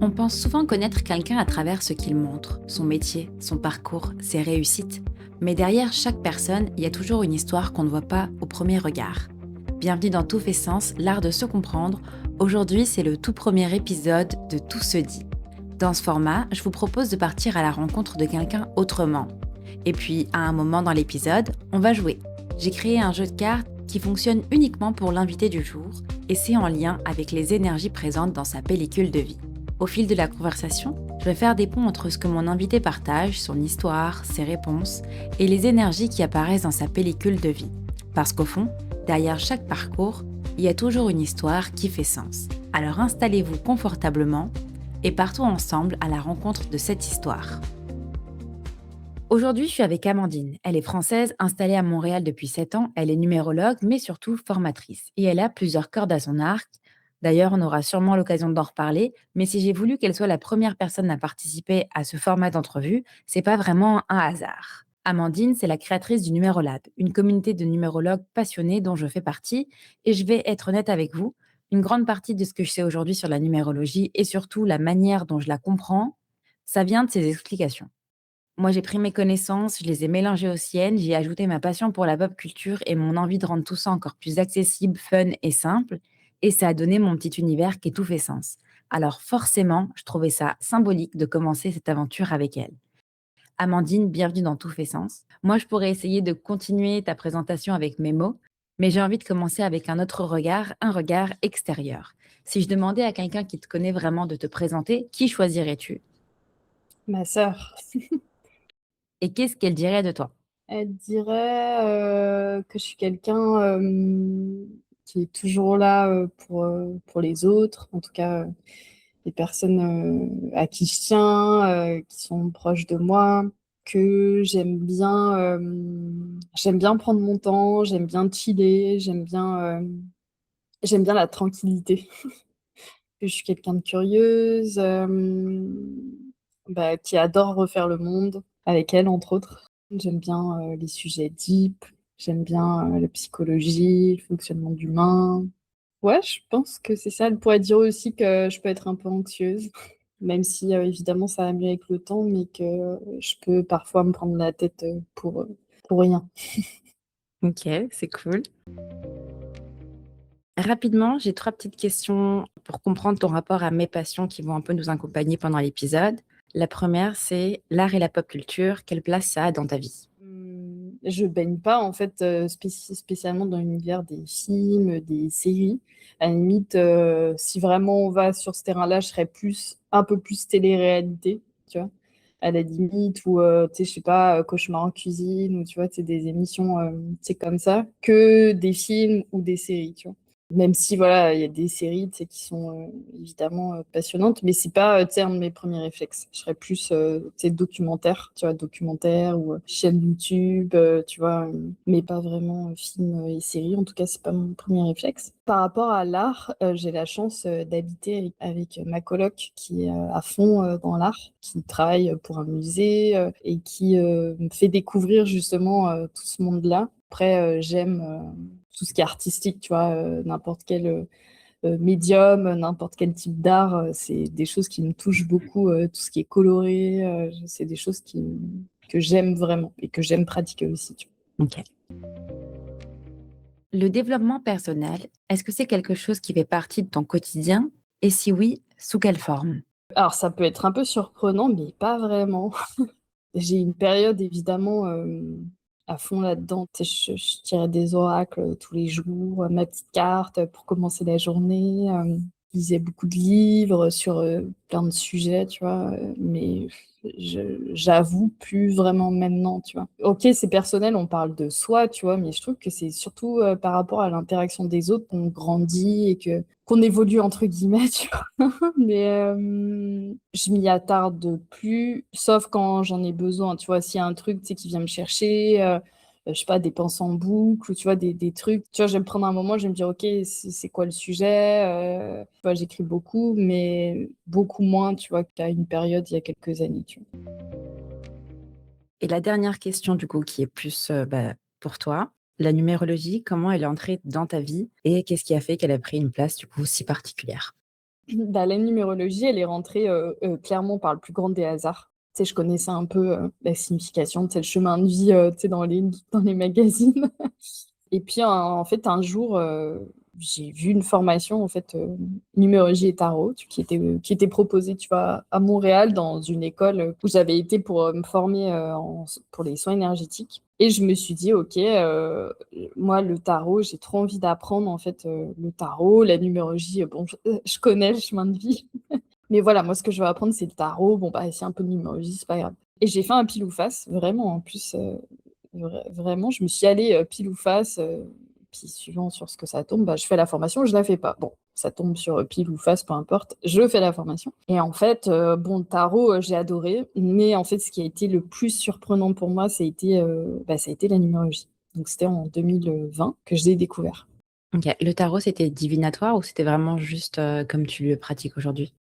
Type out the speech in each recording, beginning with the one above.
On pense souvent connaître quelqu'un à travers ce qu'il montre, son métier, son parcours, ses réussites. Mais derrière chaque personne, il y a toujours une histoire qu'on ne voit pas au premier regard. Bienvenue dans Tout fait sens, l'art de se comprendre. Aujourd'hui, c'est le tout premier épisode de Tout se dit. Dans ce format, je vous propose de partir à la rencontre de quelqu'un autrement. Et puis, à un moment dans l'épisode, on va jouer. J'ai créé un jeu de cartes qui fonctionne uniquement pour l'invité du jour, et c'est en lien avec les énergies présentes dans sa pellicule de vie. Au fil de la conversation, je vais faire des ponts entre ce que mon invité partage, son histoire, ses réponses, et les énergies qui apparaissent dans sa pellicule de vie. Parce qu'au fond, derrière chaque parcours, il y a toujours une histoire qui fait sens. Alors installez-vous confortablement et partons ensemble à la rencontre de cette histoire. Aujourd'hui, je suis avec Amandine. Elle est française, installée à Montréal depuis 7 ans. Elle est numérologue, mais surtout formatrice. Et elle a plusieurs cordes à son arc. D'ailleurs, on aura sûrement l'occasion d'en reparler. Mais si j'ai voulu qu'elle soit la première personne à participer à ce format d'entrevue, c'est pas vraiment un hasard. Amandine, c'est la créatrice du Numérolab, une communauté de numérologues passionnés dont je fais partie. Et je vais être honnête avec vous, une grande partie de ce que je sais aujourd'hui sur la numérologie et surtout la manière dont je la comprends, ça vient de ses explications. Moi, j'ai pris mes connaissances, je les ai mélangées aux siennes, j'y ai ajouté ma passion pour la pop culture et mon envie de rendre tout ça encore plus accessible, fun et simple. Et ça a donné mon petit univers qui tout fait sens. Alors forcément, je trouvais ça symbolique de commencer cette aventure avec elle. Amandine, bienvenue dans Tout fait sens. Moi, je pourrais essayer de continuer ta présentation avec mes mots, mais j'ai envie de commencer avec un autre regard, un regard extérieur. Si je demandais à quelqu'un qui te connaît vraiment de te présenter, qui choisirais-tu? Ma sœur, Et qu'est-ce qu'elle dirait de toi? elle dirait que je suis quelqu'un qui est toujours là pour les autres, en tout cas les personnes à qui je tiens, qui sont proches de moi, que j'aime bien prendre mon temps, j'aime bien chiller, j'aime bien la tranquillité. Que je suis quelqu'un de curieuse, qui adore refaire le monde avec elle, entre autres. J'aime bien les sujets deep, j'aime bien la psychologie, le fonctionnement d'humain. Ouais, je pense que c'est ça. Elle pourrait dire aussi que je peux être un peu anxieuse, même si évidemment ça va mieux avec le temps, mais que je peux parfois me prendre la tête pour rien. Ok, c'est cool. Rapidement, j'ai 3 petites questions pour comprendre ton rapport à mes passions qui vont un peu nous accompagner pendant l'épisode. La première, c'est l'art et la pop culture, quelle place ça a dans ta vie? Je baigne pas en fait spécialement dans l'univers des films, des séries. À la limite, si vraiment on va sur ce terrain-là, je serais un peu plus télé-réalité, tu vois. À la limite, ou tu sais, je sais pas, Cauchemar en cuisine, ou tu vois, c'est des émissions, tu sais, comme ça, que des films ou des séries, tu vois. Même si voilà, il y a des séries, tu sais, qui sont évidemment passionnantes, mais c'est pas, tu sais, un de mes premiers réflexes. Je serais plus, tu sais, documentaire, tu vois, documentaire ou chaîne YouTube, tu vois, mais pas vraiment film et séries. En tout cas, c'est pas mon premier réflexe. Par rapport à l'art, j'ai la chance d'habiter avec ma coloc qui est à fond dans l'art, qui travaille pour un musée et qui me fait découvrir justement tout ce monde-là. Après, j'aime tout ce qui est artistique, tu vois, n'importe quel médium, n'importe quel type d'art, c'est des choses qui me touchent beaucoup, tout ce qui est coloré, c'est des choses que j'aime vraiment et que j'aime pratiquer aussi, tu vois. Ok. Le développement personnel, est-ce que c'est quelque chose qui fait partie de ton quotidien? Et si oui, sous quelle forme? Alors ça peut être un peu surprenant, mais pas vraiment. J'ai une période évidemment à fond là-dedans. Tu sais, je tirais des oracles tous les jours, ma petite carte pour commencer la journée. Je lisais beaucoup de livres sur plein de sujets, tu vois, mais j'avoue plus vraiment maintenant, tu vois. Ok, c'est personnel, on parle de soi, tu vois, mais je trouve que c'est surtout par rapport à l'interaction des autres qu'on grandit et que qu'on évolue entre guillemets, tu vois. Mais je m'y attarde plus, sauf quand j'en ai besoin. Tu vois, s'il y a un truc, tu sais, qui vient me chercher, je sais pas, des pensées en boucle, ou tu vois, des trucs. Tu vois, je vais me prendre un moment, je vais me dire, OK, c'est quoi le sujet? Tu vois, j'écris beaucoup, mais beaucoup moins, tu vois, qu'à une période il y a quelques années, tu vois. Et la dernière question, du coup, qui est plus pour toi, la numérologie, comment elle est entrée dans ta vie et qu'est-ce qui a fait qu'elle a pris une place, du coup, si particulière? Bah, la numérologie, elle est rentrée, clairement par le plus grand des hasards. Tu sais, je connaissais un peu, la signification, tu sais, le chemin de vie, tu sais, dans les magazines. Et puis, en fait, un jour, j'ai vu une formation, en fait, numérologie et tarot, qui était proposée, tu vois, à Montréal, dans une école où j'avais été pour me former pour les soins énergétiques. Et je me suis dit, OK, moi, le tarot, j'ai trop envie d'apprendre, en fait, le tarot, la numérologie, bon, je connais le chemin de vie. Mais voilà, moi, ce que je veux apprendre, c'est le tarot. Bon, bah, c'est un peu de numérologie, c'est pas grave. Et j'ai fait un pile ou face, vraiment, en plus, vraiment, je me suis allée pile ou face, puis suivant sur ce que ça tombe, bah, je fais la formation, je la fais pas. Bon, ça tombe sur pile ou face, peu importe, je fais la formation. Et en fait, bon, le tarot, j'ai adoré, mais en fait, ce qui a été le plus surprenant pour moi, ça a été la numérologie. Donc, c'était en 2020 que je l'ai découvert. Ok. Le tarot, c'était divinatoire ou c'était vraiment juste comme tu le pratiques aujourd'hui?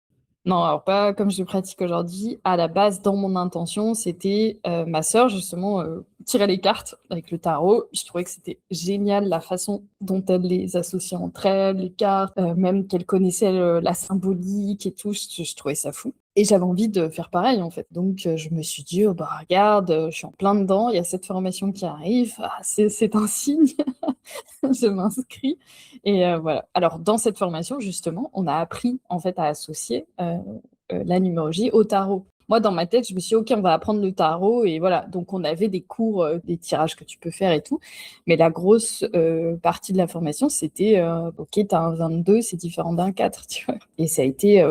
Non, alors pas comme je le pratique aujourd'hui. À la base, dans mon intention, c'était ma sœur, justement, tirait les cartes avec le tarot. Je trouvais que c'était génial la façon dont elle les associait entre elles, les cartes, même qu'elle connaissait la symbolique et tout. Je trouvais ça fou. Et j'avais envie de faire pareil, en fait. Donc, je me suis dit, oh, bah, regarde, je suis en plein dedans, il y a cette formation qui arrive, ah, c'est un signe. Je m'inscris et voilà. Alors dans cette formation justement, on a appris en fait à associer, la numérologie au tarot. Moi dans ma tête, je me suis dit: «OK, on va apprendre le tarot» et voilà. Donc on avait des cours, des tirages que tu peux faire et tout. Mais la grosse, partie de la formation, c'était, OK, tu as un 22, c'est différent d'un 4, tu vois? Et ça a été,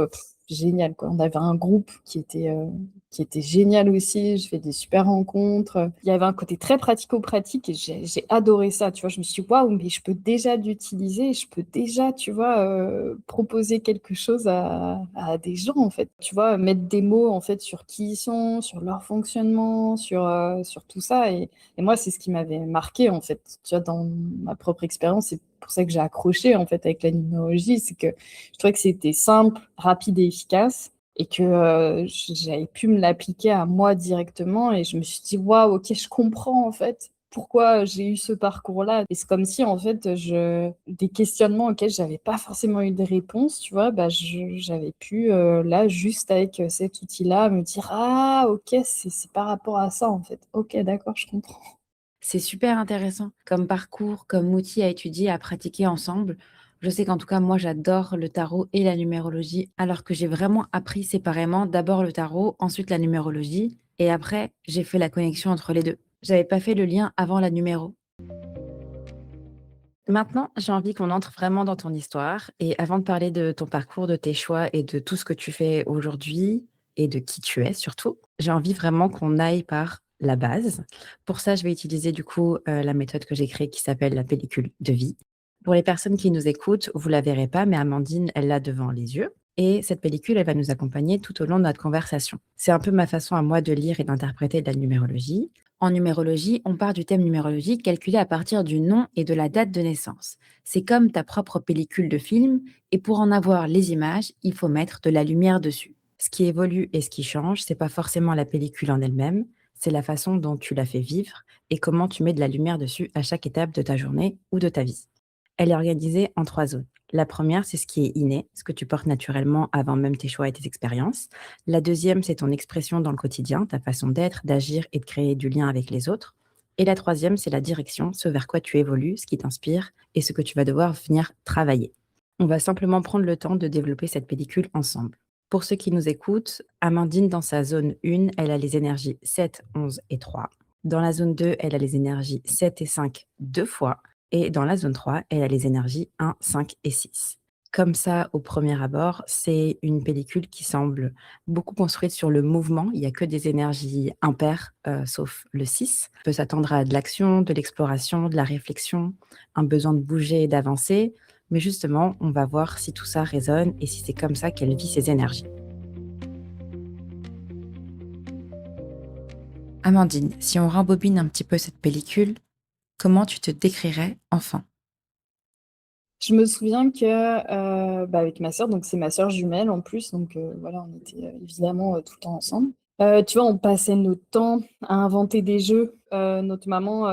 génial quoi. On avait un groupe qui était génial aussi. Je fais des super rencontres. Il y avait un côté très pratico-pratique et j'ai adoré ça, tu vois. Je me suis dit, waouh, mais je peux déjà l'utiliser, je peux déjà, tu vois, proposer quelque chose à des gens, en fait. Tu vois, mettre des mots, en fait, sur qui ils sont, sur leur fonctionnement, sur tout ça. Et moi, c'est ce qui m'avait marqué, en fait. Tu vois, dans ma propre expérience, c'est pour ça que j'ai accroché, en fait, avec la numérologie. C'est que je trouvais que c'était simple, rapide et efficace et que j'avais pu me l'appliquer à moi directement et je me suis dit waouh, ok, je comprends en fait pourquoi j'ai eu ce parcours-là. Et c'est comme si en fait des questionnements auxquels j'avais pas forcément eu de réponse, tu vois, bah j'avais pu là juste avec cet outil-là me dire ah ok, c'est par rapport à ça en fait. Ok, d'accord, je comprends. C'est super intéressant comme parcours, comme outil à étudier, à pratiquer ensemble. Je sais qu'en tout cas, moi, j'adore le tarot et la numérologie, alors que j'ai vraiment appris séparément, d'abord le tarot, ensuite la numérologie, et après, j'ai fait la connexion entre les deux. J'avais pas fait le lien avant la numéro. Maintenant, j'ai envie qu'on entre vraiment dans ton histoire. Et avant de parler de ton parcours, de tes choix et de tout ce que tu fais aujourd'hui et de qui tu es surtout, j'ai envie vraiment qu'on aille par la base. Pour ça, je vais utiliser du coup la méthode que j'ai créée qui s'appelle la pellicule de vie. Pour les personnes qui nous écoutent, vous la verrez pas, mais Amandine, elle l'a devant les yeux. Et cette pellicule, elle va nous accompagner tout au long de notre conversation. C'est un peu ma façon à moi de lire et d'interpréter de la numérologie. En numérologie, on part du thème numérologique calculé à partir du nom et de la date de naissance. C'est comme ta propre pellicule de film, et pour en avoir les images, il faut mettre de la lumière dessus. Ce qui évolue et ce qui change, c'est pas forcément la pellicule en elle-même, c'est la façon dont tu la fais vivre et comment tu mets de la lumière dessus à chaque étape de ta journée ou de ta vie. Elle est organisée en 3 zones. La première, c'est ce qui est inné, ce que tu portes naturellement avant même tes choix et tes expériences. La deuxième, c'est ton expression dans le quotidien, ta façon d'être, d'agir et de créer du lien avec les autres. Et la troisième, c'est la direction, ce vers quoi tu évolues, ce qui t'inspire et ce que tu vas devoir venir travailler. On va simplement prendre le temps de développer cette pellicule ensemble. Pour ceux qui nous écoutent, Amandine, dans sa zone 1, elle a les énergies 7, 11 et 3. Dans la zone 2, elle a les énergies 7 et 5 deux fois. Et dans la zone 3, elle a les énergies 1, 5 et 6. Comme ça, au premier abord, c'est une pellicule qui semble beaucoup construite sur le mouvement. Il n'y a que des énergies impaires, sauf le 6. On peut s'attendre à de l'action, de l'exploration, de la réflexion, un besoin de bouger et d'avancer. Mais justement, on va voir si tout ça résonne et si c'est comme ça qu'elle vit ses énergies. Amandine, si on rembobine un petit peu cette pellicule, comment tu te décrirais enfant? Je me souviens que, bah, avec ma sœur, donc c'est ma sœur jumelle en plus, donc voilà, on était, évidemment, tout le temps ensemble. Tu vois, on passait notre temps à inventer des jeux. Notre maman,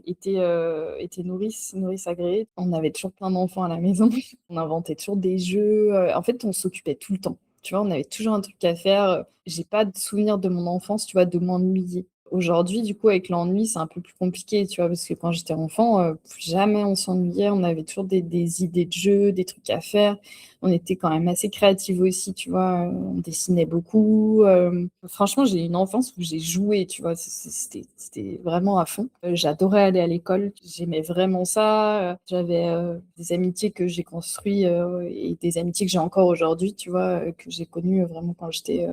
était nourrice agréée. On avait toujours plein d'enfants à la maison. On inventait toujours des jeux. En fait, on s'occupait tout le temps. Tu vois, on avait toujours un truc à faire. J'ai pas de souvenir de mon enfance, tu vois, de m'ennuyer. Aujourd'hui, du coup, avec l'ennui, c'est un peu plus compliqué, tu vois, parce que quand j'étais enfant, jamais on s'ennuyait. On avait toujours des idées de jeux, des trucs à faire. On était quand même assez créatifs aussi, tu vois. On dessinait beaucoup. Franchement, j'ai eu une enfance où j'ai joué, tu vois. C'était vraiment à fond. J'adorais aller à l'école. J'aimais vraiment ça. J'avais des amitiés que j'ai construites et des amitiés que j'ai encore aujourd'hui, tu vois, que j'ai connues vraiment quand j'étais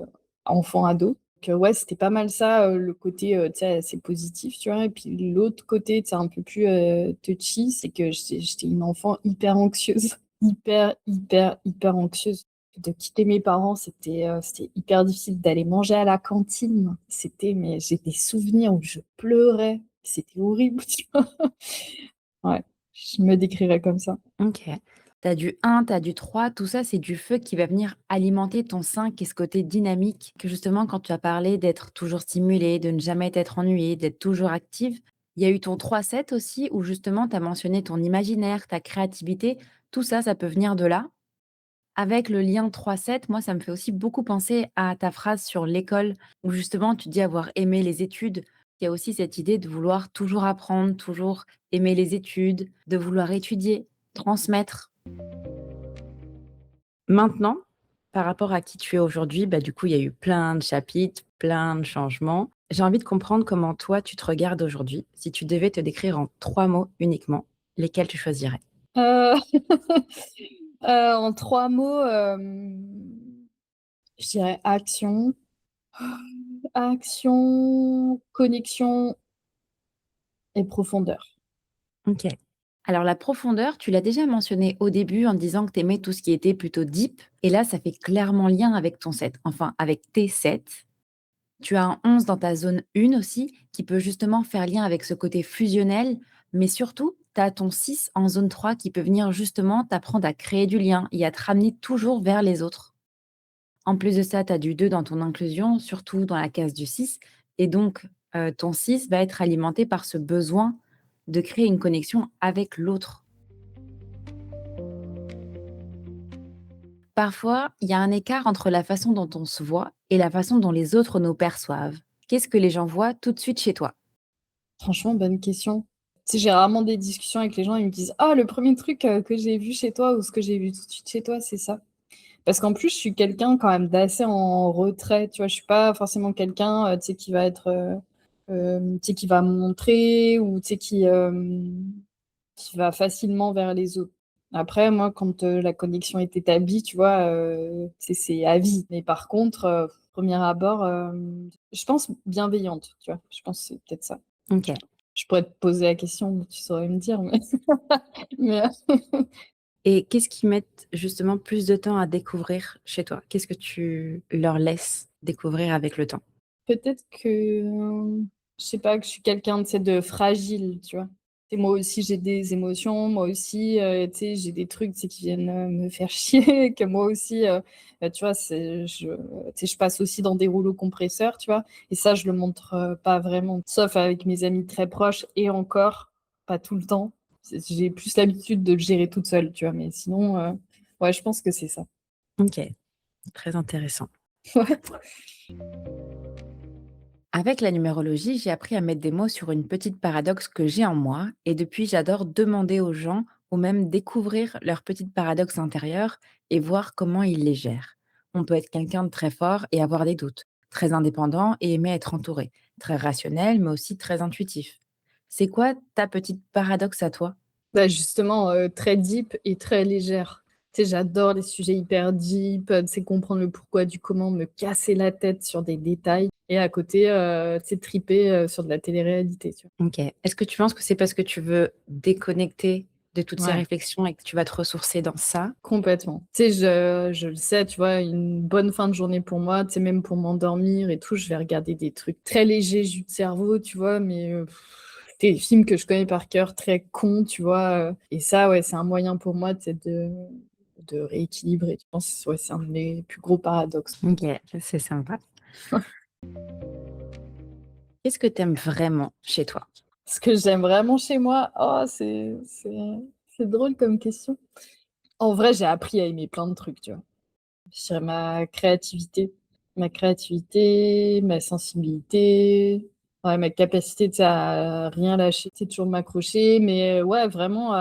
enfant, ado. Donc, ouais, c'était pas mal ça, le côté, tu sais, assez positif, tu vois. Et puis l'autre côté, tu sais, un peu plus touchy, c'est que j'étais une enfant hyper anxieuse. Hyper, hyper, hyper anxieuse. De quitter mes parents, c'était hyper difficile d'aller manger à la cantine. Mais j'ai des souvenirs où je pleurais. C'était horrible, tu vois. Ouais, je me décrirais comme ça. OK. Tu as du 1, tu as du 3, tout ça, c'est du feu qui va venir alimenter ton 5 et ce côté dynamique que justement, quand tu as parlé d'être toujours stimulée, de ne jamais être ennuyée, d'être toujours active, il y a eu ton 3-7 aussi où justement tu as mentionné ton imaginaire, ta créativité, tout ça, ça peut venir de là. Avec le lien 3-7, moi, ça me fait aussi beaucoup penser à ta phrase sur l'école où justement tu dis avoir aimé les études. Il y a aussi cette idée de vouloir toujours apprendre, toujours aimer les études, de vouloir étudier, transmettre. Maintenant, par rapport à qui tu es aujourd'hui, bah, du coup, il y a eu plein de chapitres, plein de changements. J'ai envie de comprendre comment toi, tu te regardes aujourd'hui. Si tu devais te décrire en 3 mots uniquement, lesquels tu choisirais? Euh, en 3 mots, je dirais action, action, connexion et profondeur. OK. Alors la profondeur, tu l'as déjà mentionné au début en disant que tu aimais tout ce qui était plutôt deep et là, ça fait clairement lien avec ton 7, enfin avec tes 7. Tu as un 11 dans ta zone 1 aussi qui peut justement faire lien avec ce côté fusionnel, mais surtout, tu as ton 6 en zone 3 qui peut venir justement t'apprendre à créer du lien et à te ramener toujours vers les autres. En plus de ça, tu as du 2 dans ton inclusion, surtout dans la case du 6. Et donc, ton 6 va être alimenté par ce besoin de créer une connexion avec l'autre. Parfois, il y a un écart entre la façon dont on se voit et la façon dont les autres nous perçoivent. Qu'est-ce que les gens voient tout de suite chez toi? Franchement, bonne question. Tu sais, j'ai rarement des discussions avec les gens, ils me disent: «Ah, le premier truc, que j'ai vu chez toi ou ce que j'ai vu tout de suite chez toi, c'est ça». Parce qu'en plus, je suis quelqu'un quand même d'assez en retrait, tu vois? Je suis pas forcément quelqu'un, tu sais, qui va être, tu sais, qui va montrer ou tu sais, qui va facilement vers les autres. Après, moi, quand, la connexion est établie, tu vois, c'est à vie. Mais par contre, 1er abord, je pense bienveillante, tu vois? Je pense que c'est peut-être ça. OK. Je pourrais te poser la question, tu saurais me dire, mais mais, Et qu'est-ce qui met justement plus de temps à découvrir chez toi? Qu'est-ce que tu leur laisses découvrir avec le temps? peut-être que, je sais pas, que je suis quelqu'un, tu sais, de fragile, tu vois? Et moi aussi, j'ai des émotions, moi aussi, tu sais, j'ai des trucs, tu sais, qui viennent, me faire chier, que moi aussi, tu vois, tu sais, je passe aussi dans des rouleaux compresseurs, tu vois? Et ça, je le montre, pas vraiment, sauf avec mes amis très proches et encore, pas tout le temps. J'ai plus l'habitude de le gérer toute seule, tu vois? Mais sinon, ouais, je pense que c'est ça. OK, très intéressant. Ouais. Avec la numérologie, j'ai appris à mettre des mots sur une petite paradoxe que j'ai en moi et depuis, j'adore demander aux gens ou même découvrir leur petite paradoxe intérieure et voir comment ils les gèrent. On peut être quelqu'un de très fort et avoir des doutes, très indépendant et aimer être entouré, très rationnel mais aussi très intuitif. C'est quoi ta petite paradoxe à toi? Bah, justement, très deep et très légère. Tu sais, j'adore les sujets hyper deep, tu sais, comprendre le pourquoi du comment, me casser la tête sur des détails et à côté, tu sais, triper, sur de la télé-réalité, tu OK. Est-ce que tu penses que c'est parce que tu veux déconnecter de toutes vois? ces Ouais, réflexions et que tu vas te ressourcer dans ça? complètement. Tu sais, je le sais, tu vois, une bonne fin de journée pour moi, tu sais, même pour m'endormir et tout, je vais regarder des trucs très légers, jus de cerveau, tu vois? Mais, des films que je connais par cœur, très cons, tu vois? Et ça, ouais, c'est un moyen pour moi, tu sais, de rééquilibrer. Je pense, ouais, c'est un de mes plus gros paradoxes. OK, c'est sympa. Qu'est-ce que tu aimes vraiment chez toi? Ce que j'aime vraiment chez moi, oh, c'est drôle comme question. En vrai, j'ai appris à aimer plein de trucs, tu vois? Je dirais ma créativité, ma sensibilité, ouais, ma capacité, tu sais, à rien lâcher, tu sais, toujours m'accrocher, mais ouais, vraiment,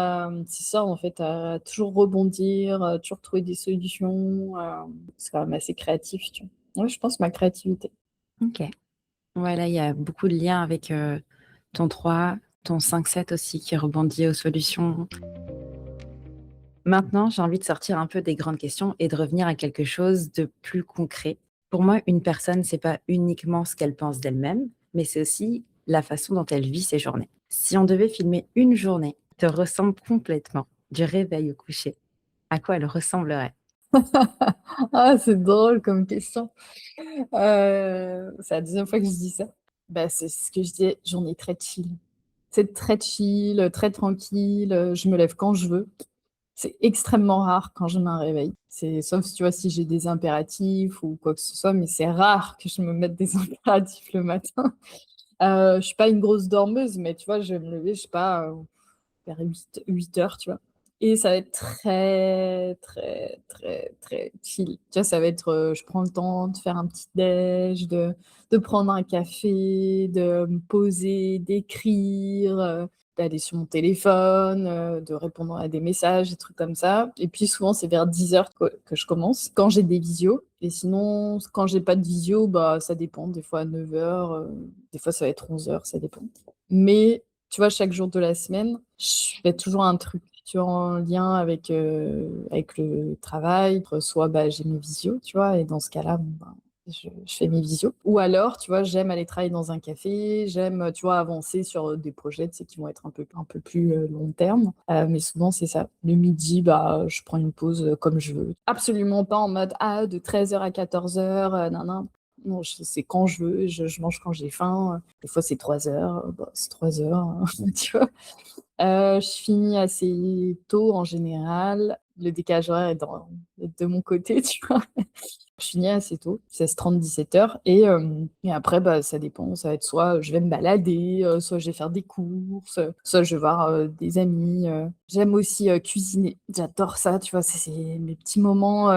c'est ça, en fait, à toujours rebondir, toujours trouver des solutions, c'est quand même assez créatif, tu vois? Ouais, je pense ma créativité. OK. Ouais, là, il y a beaucoup de liens avec, ton 3, ton 5-7 aussi qui rebondit aux solutions. Maintenant, j'ai envie de sortir un peu des grandes questions et de revenir à quelque chose de plus concret. Pour moi, une personne, c'est pas uniquement ce qu'elle pense d'elle-même, mais c'est aussi la façon dont elle vit ses journées. Si on devait filmer une journée qui te ressemble complètement, du réveil au coucher, à quoi elle ressemblerait? Ah, c'est drôle comme question. C'est la deuxième fois que je dis ça. Bah, c'est ce que je disais, journée très chill. C'est très chill, très tranquille, je me lève quand je veux. C'est extrêmement rare quand je me réveille. C'est sauf si, tu vois, si j'ai des impératifs ou quoi que ce soit, mais c'est rare que je me mette des impératifs le matin. Je suis pas une grosse dormeuse, mais tu vois, je vais me lever, je sais pas, vers 8 heures, tu vois? Et ça va être très, très, très, très chill. Tu vois, ça va être, je prends le temps de faire un petit déj, de prendre un café, de me poser, d'écrire, d'aller sur mon téléphone, de répondre à des messages, des trucs comme ça. Et puis souvent, c'est vers 10 heures que je commence, quand j'ai des visios. Et sinon, quand j'ai pas de visio, bah, ça dépend. Des fois à 9 heures, des fois ça va être 11 heures, ça dépend. Mais tu vois, chaque jour de la semaine, je fais toujours un truc, tu vois, en lien avec le travail. Soit, bah, j'ai mes visios, tu vois? Et dans ce cas-là, bon, ben, je fais mes visios. Ou alors, tu vois, j'aime aller travailler dans un café, j'aime, tu vois, avancer sur, des projets, tu sais, qui vont être un peu plus, long terme. Mais souvent, c'est ça. Le midi, bah, je prends une pause, comme je veux. Absolument pas en mode: «Ah, de 13 heures à 14 heures, nin nin». Non, c'est quand je veux, je mange quand j'ai faim. Des fois, c'est 3 heures, bah, c'est 3 heures, hein, tu vois? Je finis assez tôt en général. Le décalage horaire est de mon côté, tu vois? Je finis assez tôt, 16h30, 17h et après, bah, ça dépend. Ça va être soit je vais me balader, soit je vais faire des courses, soit je vais voir, des amis. J'aime aussi, cuisiner. J'adore ça, tu vois? C'est mes petits moments,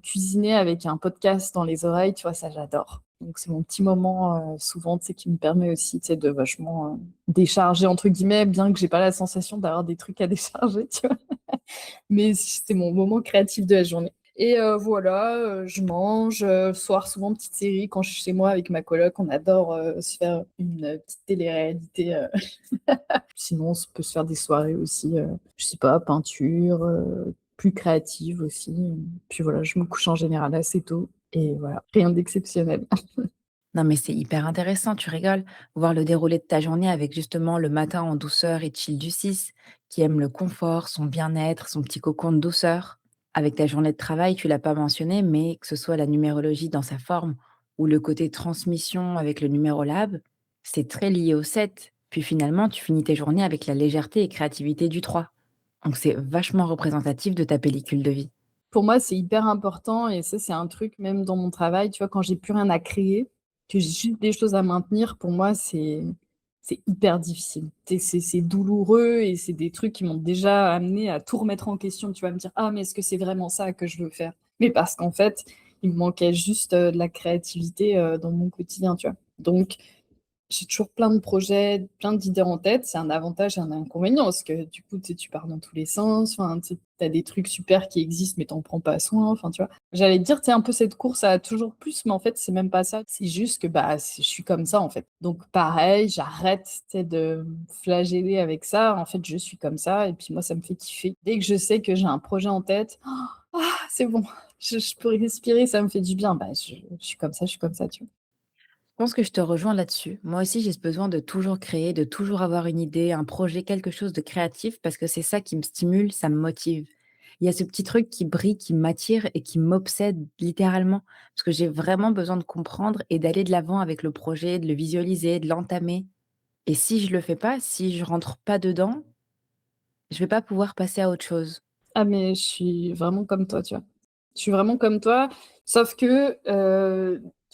cuisiner avec un podcast dans les oreilles, tu vois? Ça, j'adore. Donc c'est mon petit moment, souvent, tu sais, qui me permet aussi, tu sais, de vachement, «décharger» entre guillemets, bien que j'ai pas la sensation d'avoir des trucs à décharger, tu vois? Mais c'est mon moment créatif de la journée. Et voilà, je mange, le soir souvent petite série quand je suis chez moi avec ma coloc, on adore, se faire une, petite télé-réalité, sinon on peut se faire des soirées aussi, je sais pas, peinture, plus créative aussi, puis voilà, je me couche en général assez tôt et voilà, rien d'exceptionnel. Non, mais c'est hyper intéressant, tu rigoles. Voir le déroulé de ta journée avec justement le matin en douceur et chill du 6, qui aime le confort, son bien-être, son petit cocon de douceur. Avec ta journée de travail, tu l'as pas mentionné, mais que ce soit la numérologie dans sa forme ou le côté transmission avec le numérolab, c'est très lié au 7. Puis finalement, tu finis tes journées avec la légèreté et créativité du 3. Donc c'est vachement représentatif de ta pellicule de vie. Pour moi, c'est hyper important et ça, c'est un truc même dans mon travail, tu vois? Quand j'ai plus rien à créer, que j'ai juste des choses à maintenir, pour moi, c'est hyper difficile. C'est douloureux et c'est des trucs qui m'ont déjà amené à tout remettre en question. Tu vas me dire: «Ah, mais est-ce que c'est vraiment ça que je veux faire?» Mais parce qu'en fait, il me manquait juste, de la créativité, dans mon quotidien, tu vois? Donc j'ai toujours plein de projets, plein d'idées en tête. C'est un avantage et un inconvénient parce que du coup, tu sais, tu pars dans tous les sens. Enfin, tu as des trucs super qui existent, mais tu en prends pas soin. Enfin, tu vois? J'allais te dire, tu sais, un peu cette course à toujours plus, mais en fait, c'est même pas ça. C'est juste que, bah, je suis comme ça, en fait. Donc, pareil, j'arrête, tu sais, de me flageller avec ça. En fait, je suis comme ça et puis moi, ça me fait kiffer. Dès que je sais que j'ai un projet en tête, ah, c'est bon, je peux respirer, ça me fait du bien. Bah, je suis comme ça, je suis comme ça, tu vois? Je pense que je te rejoins là-dessus. Moi aussi, j'ai ce besoin de toujours créer, de toujours avoir une idée, un projet, quelque chose de créatif, parce que c'est ça qui me stimule, ça me motive. Il y a ce petit truc qui brille, qui m'attire et qui m'obsède littéralement, parce que j'ai vraiment besoin de comprendre et d'aller de l'avant avec le projet, de le visualiser, de l'entamer. Et si je le fais pas, si je rentre pas dedans, je vais pas pouvoir passer à autre chose. Ah mais je suis vraiment comme toi, tu vois? Je suis vraiment comme toi, sauf que,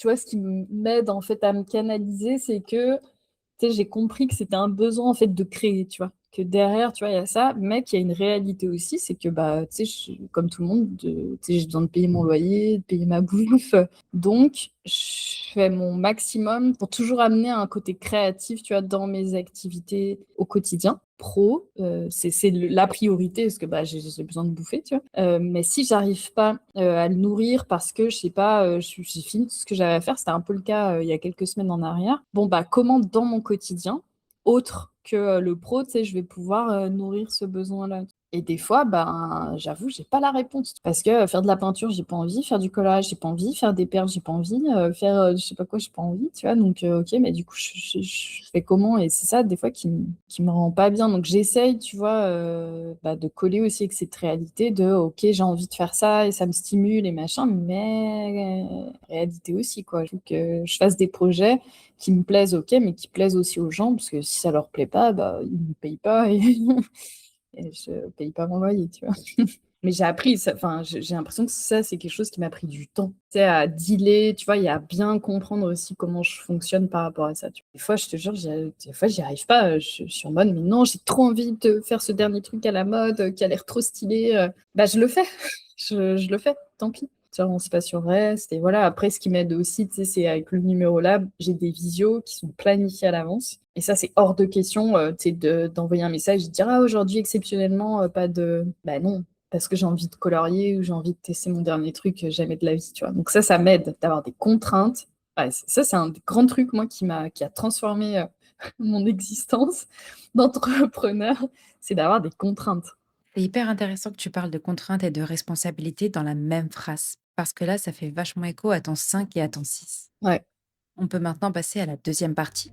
tu vois, ce qui m'aide en fait à me canaliser, c'est que tu sais, j'ai compris que c'était un besoin en fait de créer, tu vois. Que derrière, tu vois, il y a ça, mais qu'il y a une réalité aussi, c'est que bah, tu sais, comme tout le monde, tu sais, j'ai besoin de payer mon loyer, de payer ma bouffe. Donc, je fais mon maximum pour toujours amener un côté créatif, tu vois, dans mes activités au quotidien. Pro, c'est la priorité parce que bah, j'ai besoin de bouffer, tu vois. Mais si j'arrive pas à le nourrir parce que, je sais pas, j'ai fini tout ce que j'avais à faire, c'était un peu le cas il y a quelques semaines en arrière. Bon, bah, comment dans mon quotidien, autre que le pro, tu sais, je vais pouvoir nourrir ce besoin-là. Et des fois, ben, j'avoue, j'ai pas la réponse. Parce que faire de la peinture, j'ai pas envie. Faire du collage, j'ai pas envie. Faire des perles, j'ai pas envie. Faire je sais pas quoi, j'ai pas envie. Tu vois, donc ok, mais du coup, je fais comment? Et c'est ça, des fois, qui me rend pas bien. Donc j'essaye, tu vois, bah, de coller aussi avec cette réalité de ok, j'ai envie de faire ça et ça me stimule et machin, mais réalité aussi, quoi. Il faut que je fasse des projets qui me plaisent, ok, mais qui plaisent aussi aux gens, parce que si ça leur plaît pas, bah, ils ne me payent pas et, et je paye pas mon loyer, tu vois. Mais j'ai appris, enfin, j'ai l'impression que ça, c'est quelque chose qui m'a pris du temps. Tu sais, à dealer, tu vois, et à bien comprendre aussi comment je fonctionne par rapport à ça. Tu vois. Des fois, je te jure, des fois, j'y arrive pas. Je suis en mode, mais non, j'ai trop envie de faire ce dernier truc à la mode qui a l'air trop stylé. Bah, je le fais. Je le fais, tant pis. J'avance pas sur le reste. Et voilà, après, ce qui m'aide aussi, tu sais, c'est avec le numéro lab, j'ai des visios qui sont planifiés à l'avance. Et ça, c'est hors de question, tu sais, d'envoyer un message et de dire, ah, aujourd'hui, exceptionnellement, pas de. Bah non, parce que j'ai envie de colorier ou j'ai envie de tester mon dernier truc, jamais de la vie, tu vois. Donc ça m'aide d'avoir des contraintes. Ouais, ça, c'est un des grands trucs, moi, qui a transformé mon existence d'entrepreneur, c'est d'avoir des contraintes. C'est hyper intéressant que tu parles de contraintes et de responsabilité dans la même phrase, parce que là, ça fait vachement écho à ton 5 et à ton 6. Ouais. On peut maintenant passer à la deuxième partie.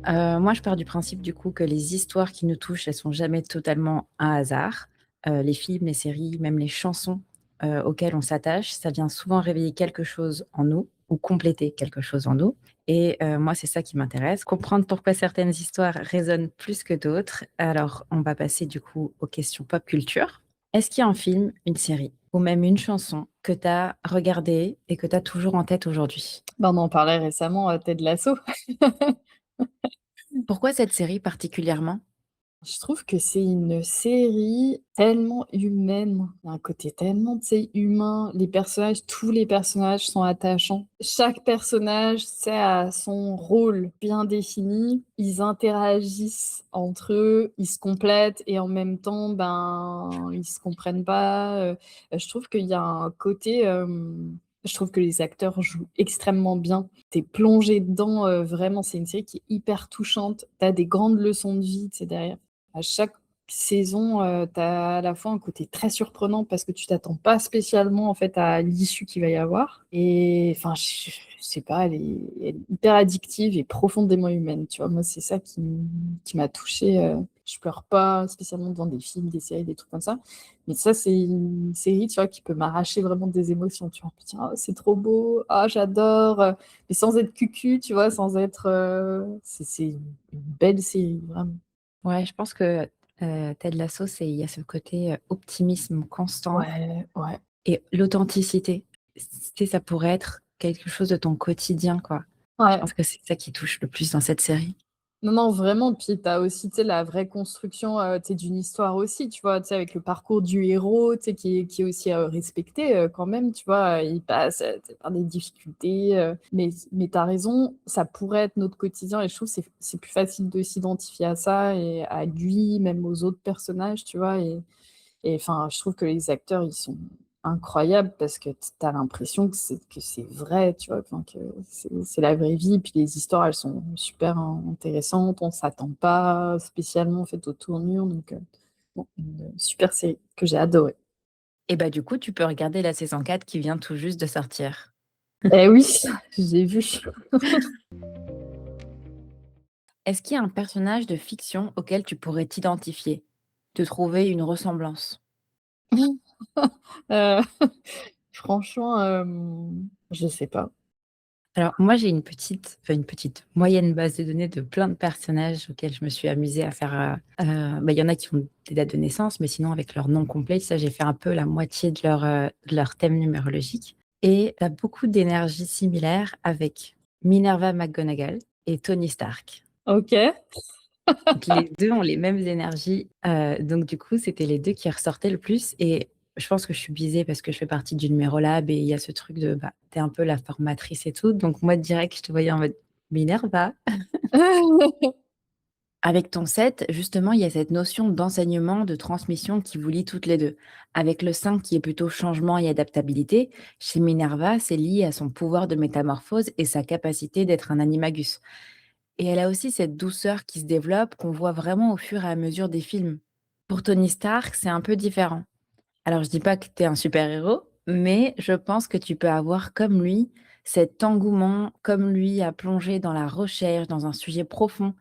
Moi, je pars du principe, du coup, que les histoires qui nous touchent, elles sont jamais totalement un hasard. Les films, les séries, même les chansons, auxquelles on s'attache, ça vient souvent réveiller quelque chose en nous ou compléter quelque chose en nous et moi, c'est ça qui m'intéresse, comprendre pourquoi certaines histoires résonnent plus que d'autres. Alors, on va passer, du coup, aux questions pop culture. Est-ce qu'il y a un film, une série ou même une chanson que tu as regardée et que tu as toujours en tête aujourd'hui? Bah, on en parlait récemment, Ted Lasso. Pourquoi cette série particulièrement? Je trouve que c'est une série tellement humaine, il y a un côté tellement, tu sais, humain. Les personnages, tous les personnages sont attachants. Chaque personnage, tu sais, a son rôle bien défini. Ils interagissent entre eux, ils se complètent et en même temps, ben, ils se comprennent pas. Je trouve qu'il y a un côté, je trouve que les acteurs jouent extrêmement bien. T'es plongé dedans, vraiment, c'est une série qui est hyper touchante. T'as des grandes leçons de vie, tu sais, derrière. À chaque saison, tu as à la fois un côté très surprenant parce que tu t'attends pas spécialement en fait à l'issue qu'il va y avoir. Et enfin, je sais pas, elle est hyper addictive et profondément humaine. Tu vois, moi, c'est ça qui m'a touchée. Je pleure pas spécialement devant des films, des séries, des trucs comme ça. Mais ça, c'est une série, tu vois, qui peut m'arracher vraiment des émotions. Tu vois, me dire, oh, c'est trop beau, ah, j'adore. Mais sans être cucu, tu vois, sans être. C'est une belle série, vraiment. Ouais, je pense que, Ted Lasso, il y a ce côté, optimisme constant Ouais, ouais, et l'authenticité. Ça pourrait être quelque chose de ton quotidien, quoi. Je ouais. pense que c'est ça qui touche le plus dans cette série. Non, non, vraiment. Puis tu as aussi, tu sais, la vraie construction, tu sais, d'une histoire aussi, tu vois, tu sais, avec le parcours du héros, tu sais, qui est aussi respecté quand même, tu vois. Il passe tu sais, par des difficultés. Mais tu as raison, ça pourrait être notre quotidien et je trouve que c'est plus facile de s'identifier à ça et à lui, même aux autres personnages, tu vois. Et enfin, je trouve que les acteurs, ils sont incroyables parce que tu as l'impression que c'est vrai, tu vois, enfin, que c'est la vraie vie. Puis les histoires, elles sont super intéressantes. On s'attend pas spécialement en fait aux tournures. Donc, bon, une super série que j'ai adorée. Et bah, du coup, tu peux regarder la saison 4 qui vient tout juste de sortir. Eh oui, j'ai vu. Est-ce qu'il y a un personnage de fiction auquel tu pourrais t'identifier? Te trouver une ressemblance? Euh, franchement, je sais pas. Alors moi, j'ai moyenne base de données de plein de personnages auxquels je me suis amusée à faire, il y en a qui ont des dates de naissance, mais sinon avec leur nom complet, ça j'ai fait un peu la moitié de leur thème numérologique et tu as beaucoup d'énergies similaires avec Minerva McGonagall et Tony Stark. OK. Donc les 2 ont les mêmes énergies, donc du coup, c'était les 2 qui ressortaient le plus et je pense que je suis biaisée parce que je fais partie du Numérolab et il y a ce truc de, tu es un peu la formatrice et tout, donc moi direct, je te voyais en mode: «Minerva». Avec ton 7, justement, il y a cette notion d'enseignement, de transmission qui vous lie toutes les 2. Avec le 5 qui est plutôt changement et adaptabilité, chez Minerva, c'est lié à son pouvoir de métamorphose et sa capacité d'être un animagus. Et elle a aussi cette douceur qui se développe, qu'on voit vraiment au fur et à mesure des films. Pour Tony Stark, c'est un peu différent. Alors, je dis pas que tu es un super-héros, mais je pense que tu peux avoir comme lui cet engouement, comme lui, à plonger dans la recherche, dans un sujet profond.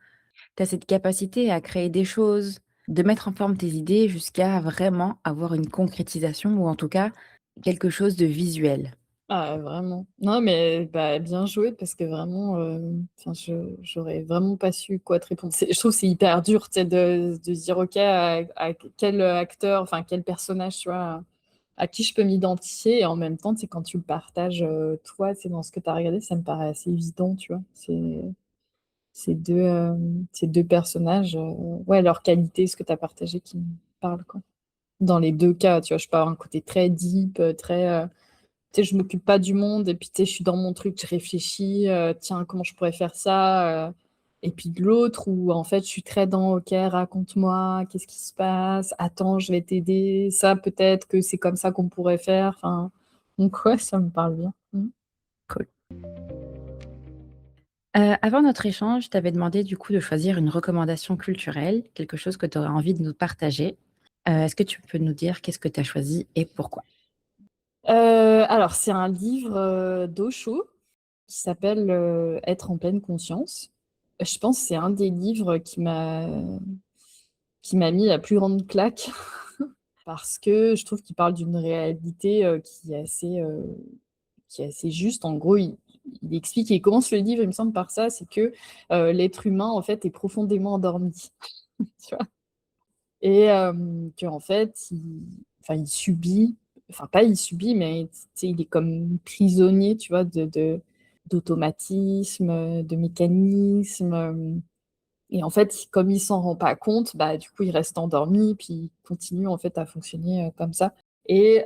Tu as cette capacité à créer des choses, de mettre en forme tes idées jusqu'à vraiment avoir une concrétisation ou en tout cas quelque chose de visuel. Ah, vraiment. Non, mais bah, bien joué parce que vraiment, enfin, j'aurais vraiment pas su quoi te répondre. Je trouve que c'est hyper dur, tu sais, de se dire: «OK, à quel acteur, enfin, quel personnage, tu vois, à qui je peux m'identifier?» Et en même temps, tu sais, quand tu le partages, toi, c'est dans ce que tu as regardé, ça me paraît assez évident, tu vois? Ces 2 personnages, ouais, leurs qualités, ce que tu as partagé qui me parle, quoi. Dans les 2 cas, tu vois? Je peux avoir un côté très deep, très, tu sais, je m'occupe pas du monde et puis, tu sais, je suis dans mon truc, je réfléchis, «Tiens, comment je pourrais faire ça?» Et puis de l'autre où en fait, je suis très dans: «OK, raconte-moi, qu'est-ce qui se passe? Attends, je vais t'aider. Ça, peut-être que c'est comme ça qu'on pourrait faire». Enfin, donc ouais, ça me parle bien. Mmh. Cool. Avant notre échange, je t'avais demandé du coup de choisir une recommandation culturelle, quelque chose que tu aurais envie de nous partager. Est-ce que tu peux nous dire qu'est-ce que tu as choisi et pourquoi? Alors c'est un livre, d'Osho qui s'appelle, «Être en pleine conscience». Je pense que c'est un des livres qui m'a mis la plus grande claque parce que je trouve qu'il parle d'une réalité, qui est assez juste. En gros, il explique, il commence le livre, il me semble, par ça, c'est que, l'être humain, en fait, est profondément endormi, tu vois? Et qu'en fait, il subit, enfin pas il subit, mais tu sais, il est comme prisonnier, tu vois, d'automatismes, de mécanismes, et en fait, comme il s'en rend pas compte, bah, du coup, il reste endormi, puis il continue, en fait, à fonctionner, comme ça. Et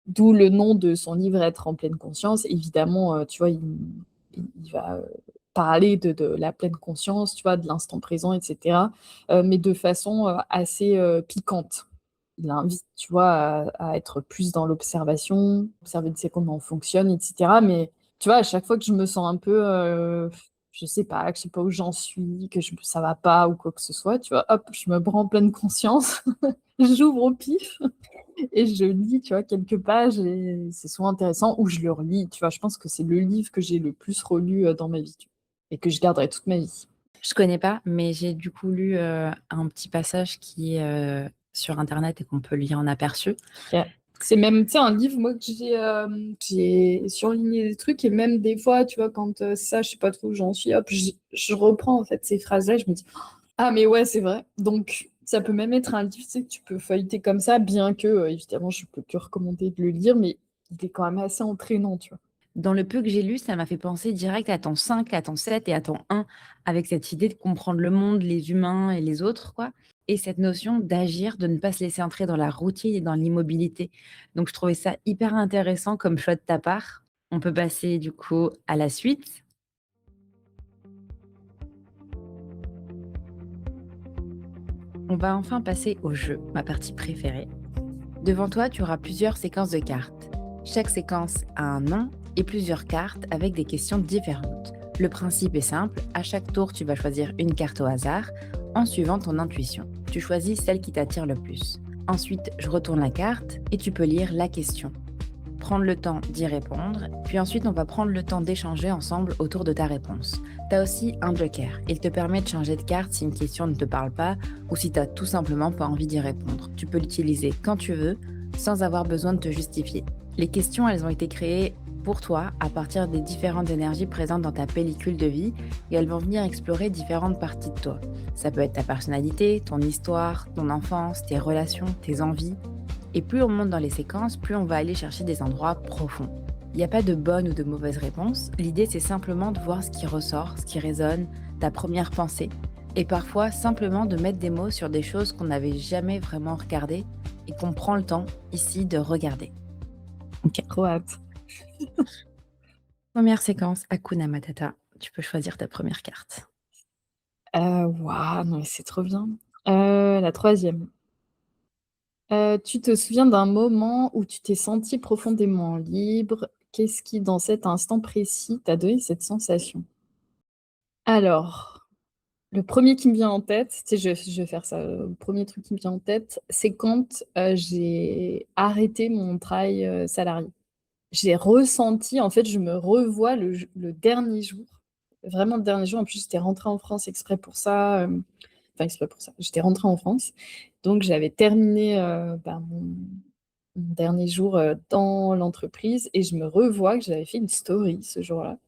d'où le nom de son livre «Être en pleine conscience». Évidemment, tu vois, il va, parler de la pleine conscience, tu vois, de l'instant présent et cetera, mais de façon, assez, piquante. Il invite, tu vois, à être plus dans l'observation, observer, tu sais, comment on fonctionne et cetera, mais tu vois, à chaque fois que je me sens un peu, que je sais pas où j'en suis, ça va pas ou quoi que ce soit, tu vois, hop, je me prends en pleine conscience, j'ouvre au pif et je lis, tu vois, quelques pages et c'est souvent intéressant ou je le relis, tu vois? Je pense que c'est le livre que j'ai le plus relu, dans ma vie, tu vois? Et que je garderai toute ma vie. Je connais pas, mais j'ai du coup lu, un petit passage qui est, sur internet et qu'on peut lire en aperçu. OK. C'est même, tu sais, un livre, moi, que j'ai surligné des trucs et même des fois, tu vois, quand, ça, je sais pas trop où j'en suis, hop, je reprends, en fait, ces phrases-là et je me dis: «Ah mais ouais, c'est vrai». Donc ça peut même être un livre, tu sais, que tu peux feuilleter comme ça, bien que, évidemment, je peux que recommander de le lire, mais il est quand même assez entraînant, tu vois? Dans le peu que j'ai lu, ça m'a fait penser direct à ton 5, à ton 7 et à ton 1, avec cette idée de comprendre le monde, les humains et les autres, quoi. Et cette notion d'agir, de ne pas se laisser entrer dans la routine et dans l'immobilité. Donc je trouvais ça hyper intéressant comme choix de ta part. On peut passer du coup à la suite. On va enfin passer au jeu, ma partie préférée. Devant toi, tu auras plusieurs séquences de cartes. Chaque séquence a un nom et plusieurs cartes avec des questions différentes. Le principe est simple, à chaque tour, tu vas choisir une carte au hasard en suivant ton intuition. Tu choisis celle qui t'attire le plus. Ensuite, je retourne la carte et tu peux lire la question. Prendre le temps d'y répondre, puis ensuite on va prendre le temps d'échanger ensemble autour de ta réponse. Tu as aussi un joker, il te permet de changer de carte si une question ne te parle pas ou si tu n'as tout simplement pas envie d'y répondre. Tu peux l'utiliser quand tu veux, sans avoir besoin de te justifier. Les questions, elles ont été créées pour toi à partir des différentes énergies présentes dans ta pellicule de vie et elles vont venir explorer différentes parties de toi. Ça peut être ta personnalité, ton histoire, ton enfance, tes relations, tes envies. Et plus on monte dans les séquences, plus on va aller chercher des endroits profonds. Il n'y a pas de bonne ou de mauvaise réponse. L'idée, c'est simplement de voir ce qui ressort, ce qui résonne, ta première pensée. Et parfois, simplement de mettre des mots sur des choses qu'on n'avait jamais vraiment regardées et qu'on prend le temps, ici, de regarder. Ok. Trop hâte. Première séquence, Hakuna Matata. Tu peux choisir ta première carte. Waouh, non mais c'est trop bien. La troisième. Tu te souviens d'un moment où tu t'es senti profondément libre? Qu'est-ce qui, dans cet instant précis, t'a donné cette sensation? Alors, le premier qui me vient en tête, tu sais, je vais faire ça, le 1er truc qui me vient en tête, c'est quand, j'ai arrêté mon travail, salarié. J'ai ressenti, en fait, je me revois le dernier jour, vraiment le dernier jour. En plus, j'étais rentrée en France exprès pour ça, enfin exprès pour ça. J'étais rentrée en France, donc j'avais terminé, mon dernier jour, dans l'entreprise et je me revois que j'avais fait une story ce jour-là,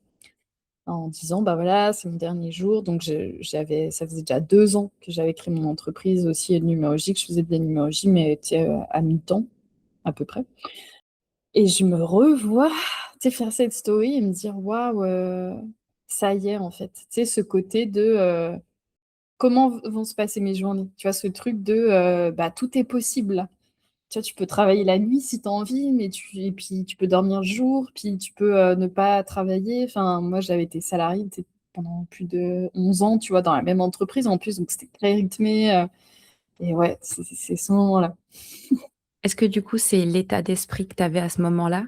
en disant: «Bah, voilà, c'est mon dernier jour». Donc j'avais ça faisait déjà 2 ans que j'avais créé mon entreprise aussi, numérologique. Je faisais de la numérologie, mais tu sais, à mi-temps, à peu près. Et je me revois, tu sais, faire cette story et me dire: «Waouh, ça y est, en fait». Tu sais, ce côté de, comment vont se passer mes journées? Tu vois, ce truc de, bah, tout est possible là. Tu vois, tu peux travailler la nuit si tu as envie, mais et puis tu peux dormir le jour, puis tu peux, ne pas travailler. Enfin, moi, j'avais été salariée, tu sais, pendant plus de 11 ans, tu vois, dans la même entreprise en plus, donc c'était très rythmé, et ouais, c'est ce moment-là. Est-ce que du coup, c'est l'état d'esprit que tu avais à ce moment-là,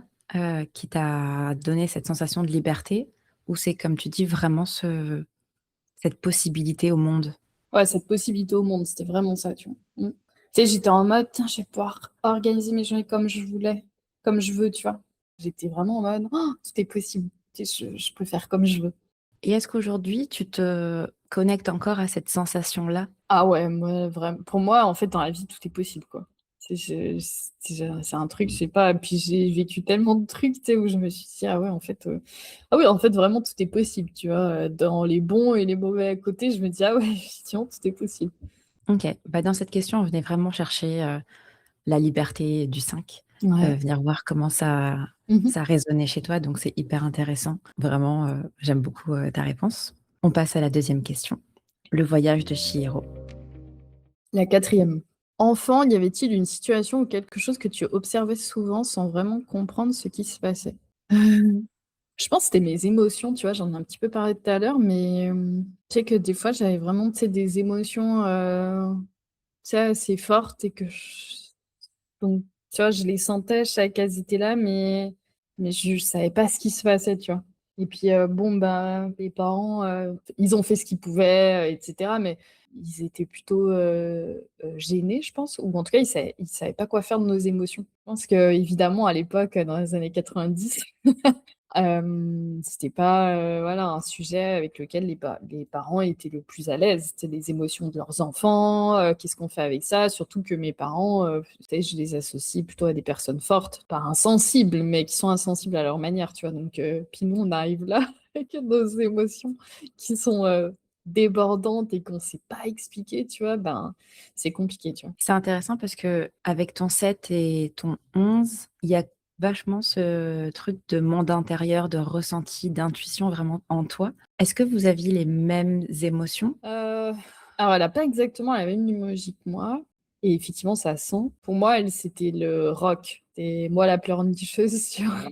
qui t'a donné cette sensation de liberté? Ou c'est comme tu dis vraiment cette possibilité au monde? Ouais, cette possibilité au monde, c'était vraiment ça, tu vois? Mmh. Tu sais, j'étais en mode: «Tiens, je vais pouvoir organiser mes journées comme je voulais, comme je veux», tu vois? J'étais vraiment en mode: «Oh, tout est possible». Tu sais, je peux faire comme je veux. Et est-ce qu'aujourd'hui, tu te connectes encore à cette sensation-là? Ah ouais, moi, vraiment pour moi, en fait, dans la vie, tout est possible, quoi. Tu sais, c'est un truc, je sais pas, puis j'ai vécu tellement de trucs, tu sais, où je me suis dit: «Ah ouais, en fait, ah oui, en fait, vraiment, tout est possible», tu vois? Dans les bons et les mauvais à côté, je me dis: «Ah ouais, effectivement, tout est possible». OK. Bah, dans cette question, on venait vraiment chercher, la liberté du 5, Ouais. venir voir comment ça Mmh mh. ça résonnait chez toi, donc c'est hyper intéressant. Vraiment, j'aime beaucoup, ta réponse. On passe à la deuxième question. Le voyage de Chihiro. La quatrième. Enfant, y avait-il une situation ou quelque chose que tu observais souvent sans vraiment comprendre ce qui se passait? Heu, je pense que c'était mes émotions, tu vois? J'en ai un petit peu parlé tout à l'heure, mais tu sais que des fois j'avais vraiment, tu sais, des émotions, tu sais, assez fortes et que j donc tu vois, je les sentais, je savais qu'elles étaient là, mais je savais pas ce qui se passait, tu vois? Et puis, bon, bah, mes parents, ils ont fait ce qu'ils pouvaient, et cetera, mais ils étaient plutôt, gênés, je pense, ou en tout cas, ils savaient pas quoi faire de nos émotions. Je pense qu'évidemment, à l'époque, dans les années 90, c'était pas, voilà, un sujet avec lequel les parents étaient le plus à l'aise. C'était les émotions de leurs enfants, qu'est-ce qu'on fait avec ça? Surtout que mes parents, tu sais, je les associe plutôt à des personnes fortes, pas insensibles, mais qui sont insensibles à leur manière, tu vois? Donc puis nous, on arrive là avec nos émotions qui sont, débordantes et qu'on sait pas expliquer, tu vois? Ben, c'est compliqué, tu vois? C'est intéressant parce que avec ton 7 et ton 11, il y a vachement ce truc de monde intérieur, de ressenti, d'intuition vraiment en toi. Est-ce que vous aviez les mêmes émotions? Heu, alors elle a pas exactement la même numérologie que moi et effectivement ça sent. Pour moi, elle, c'était le rock. C'est moi la pleurnicheuse, tu vois?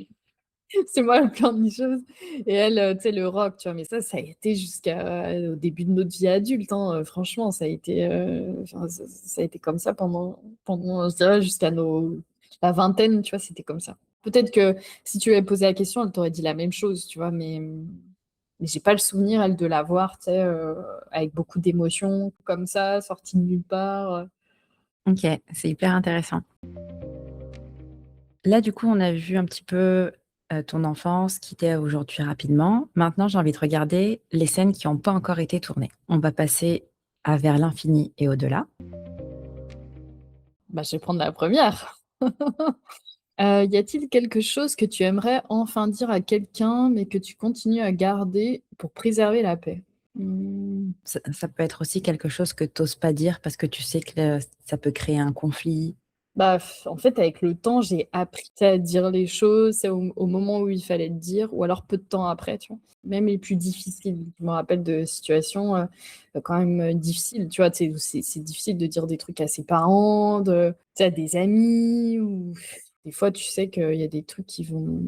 C'est moi la pleurnicheuse et elle, tu sais, le rock, tu vois? Mais ça a été jusqu'à au début de notre vie adulte, hein, franchement, ça a été, enfin, ça a été comme ça pendant je dirais jusqu'à la vingtaine, tu vois? C'était comme ça. Peut-être que si tu lui avais posé la question, elle t'aurait dit la même chose, tu vois? Mais j'ai pas le souvenir, elle, de la voir, tu sais, avec beaucoup d'émotions comme ça, sortie de nulle part, OK, c'est hyper intéressant. Là, du coup, on a vu un petit peu, ton enfance qui t'est aujourd'hui rapidement. Maintenant, j'ai envie de regarder les scènes qui ont pas encore été tournées. On va passer à vers l'infini et au-delà. Bah, je vais prendre la première. Y a-t-il quelque chose que tu aimerais enfin dire à quelqu'un, mais que tu continues à garder pour préserver la paix? Mmh. Ça peut être aussi quelque chose que tu oses pas dire parce que tu sais que ça peut créer un conflit. Bah, en fait, avec le temps, j'ai appris, tu sais, à dire les choses, c'est au moment où il fallait le dire ou alors peu de temps après, tu vois? Même les plus difficiles. Je me rappelle de situations, quand même, difficiles, tu vois? Tu sais, où c'est difficile de dire des trucs à ses parents, tu sais, à des amis ou des fois, tu sais qu'il y a des trucs qui vont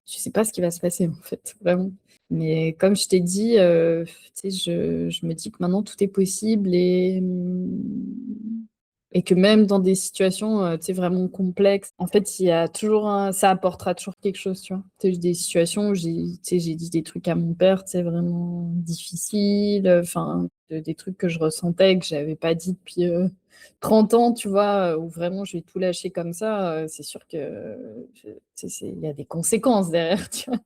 tu sais pas ce qui va se passer, en fait, vraiment. Mais comme je t'ai dit, tu sais, je me dis que maintenant tout est possible et que même dans des situations, tu sais, vraiment complexes, en fait, il y a toujours ça apportera toujours quelque chose, tu vois? Tu sais, des situations où tu sais, j'ai dit des trucs à mon père, tu sais, vraiment difficiles, enfin, des trucs que je ressentais, que j'avais pas dit depuis, 30 ans, tu vois? Où vraiment j'ai tout lâché comme ça, c'est sûr que, tu sais, il y a des conséquences derrière, tu vois?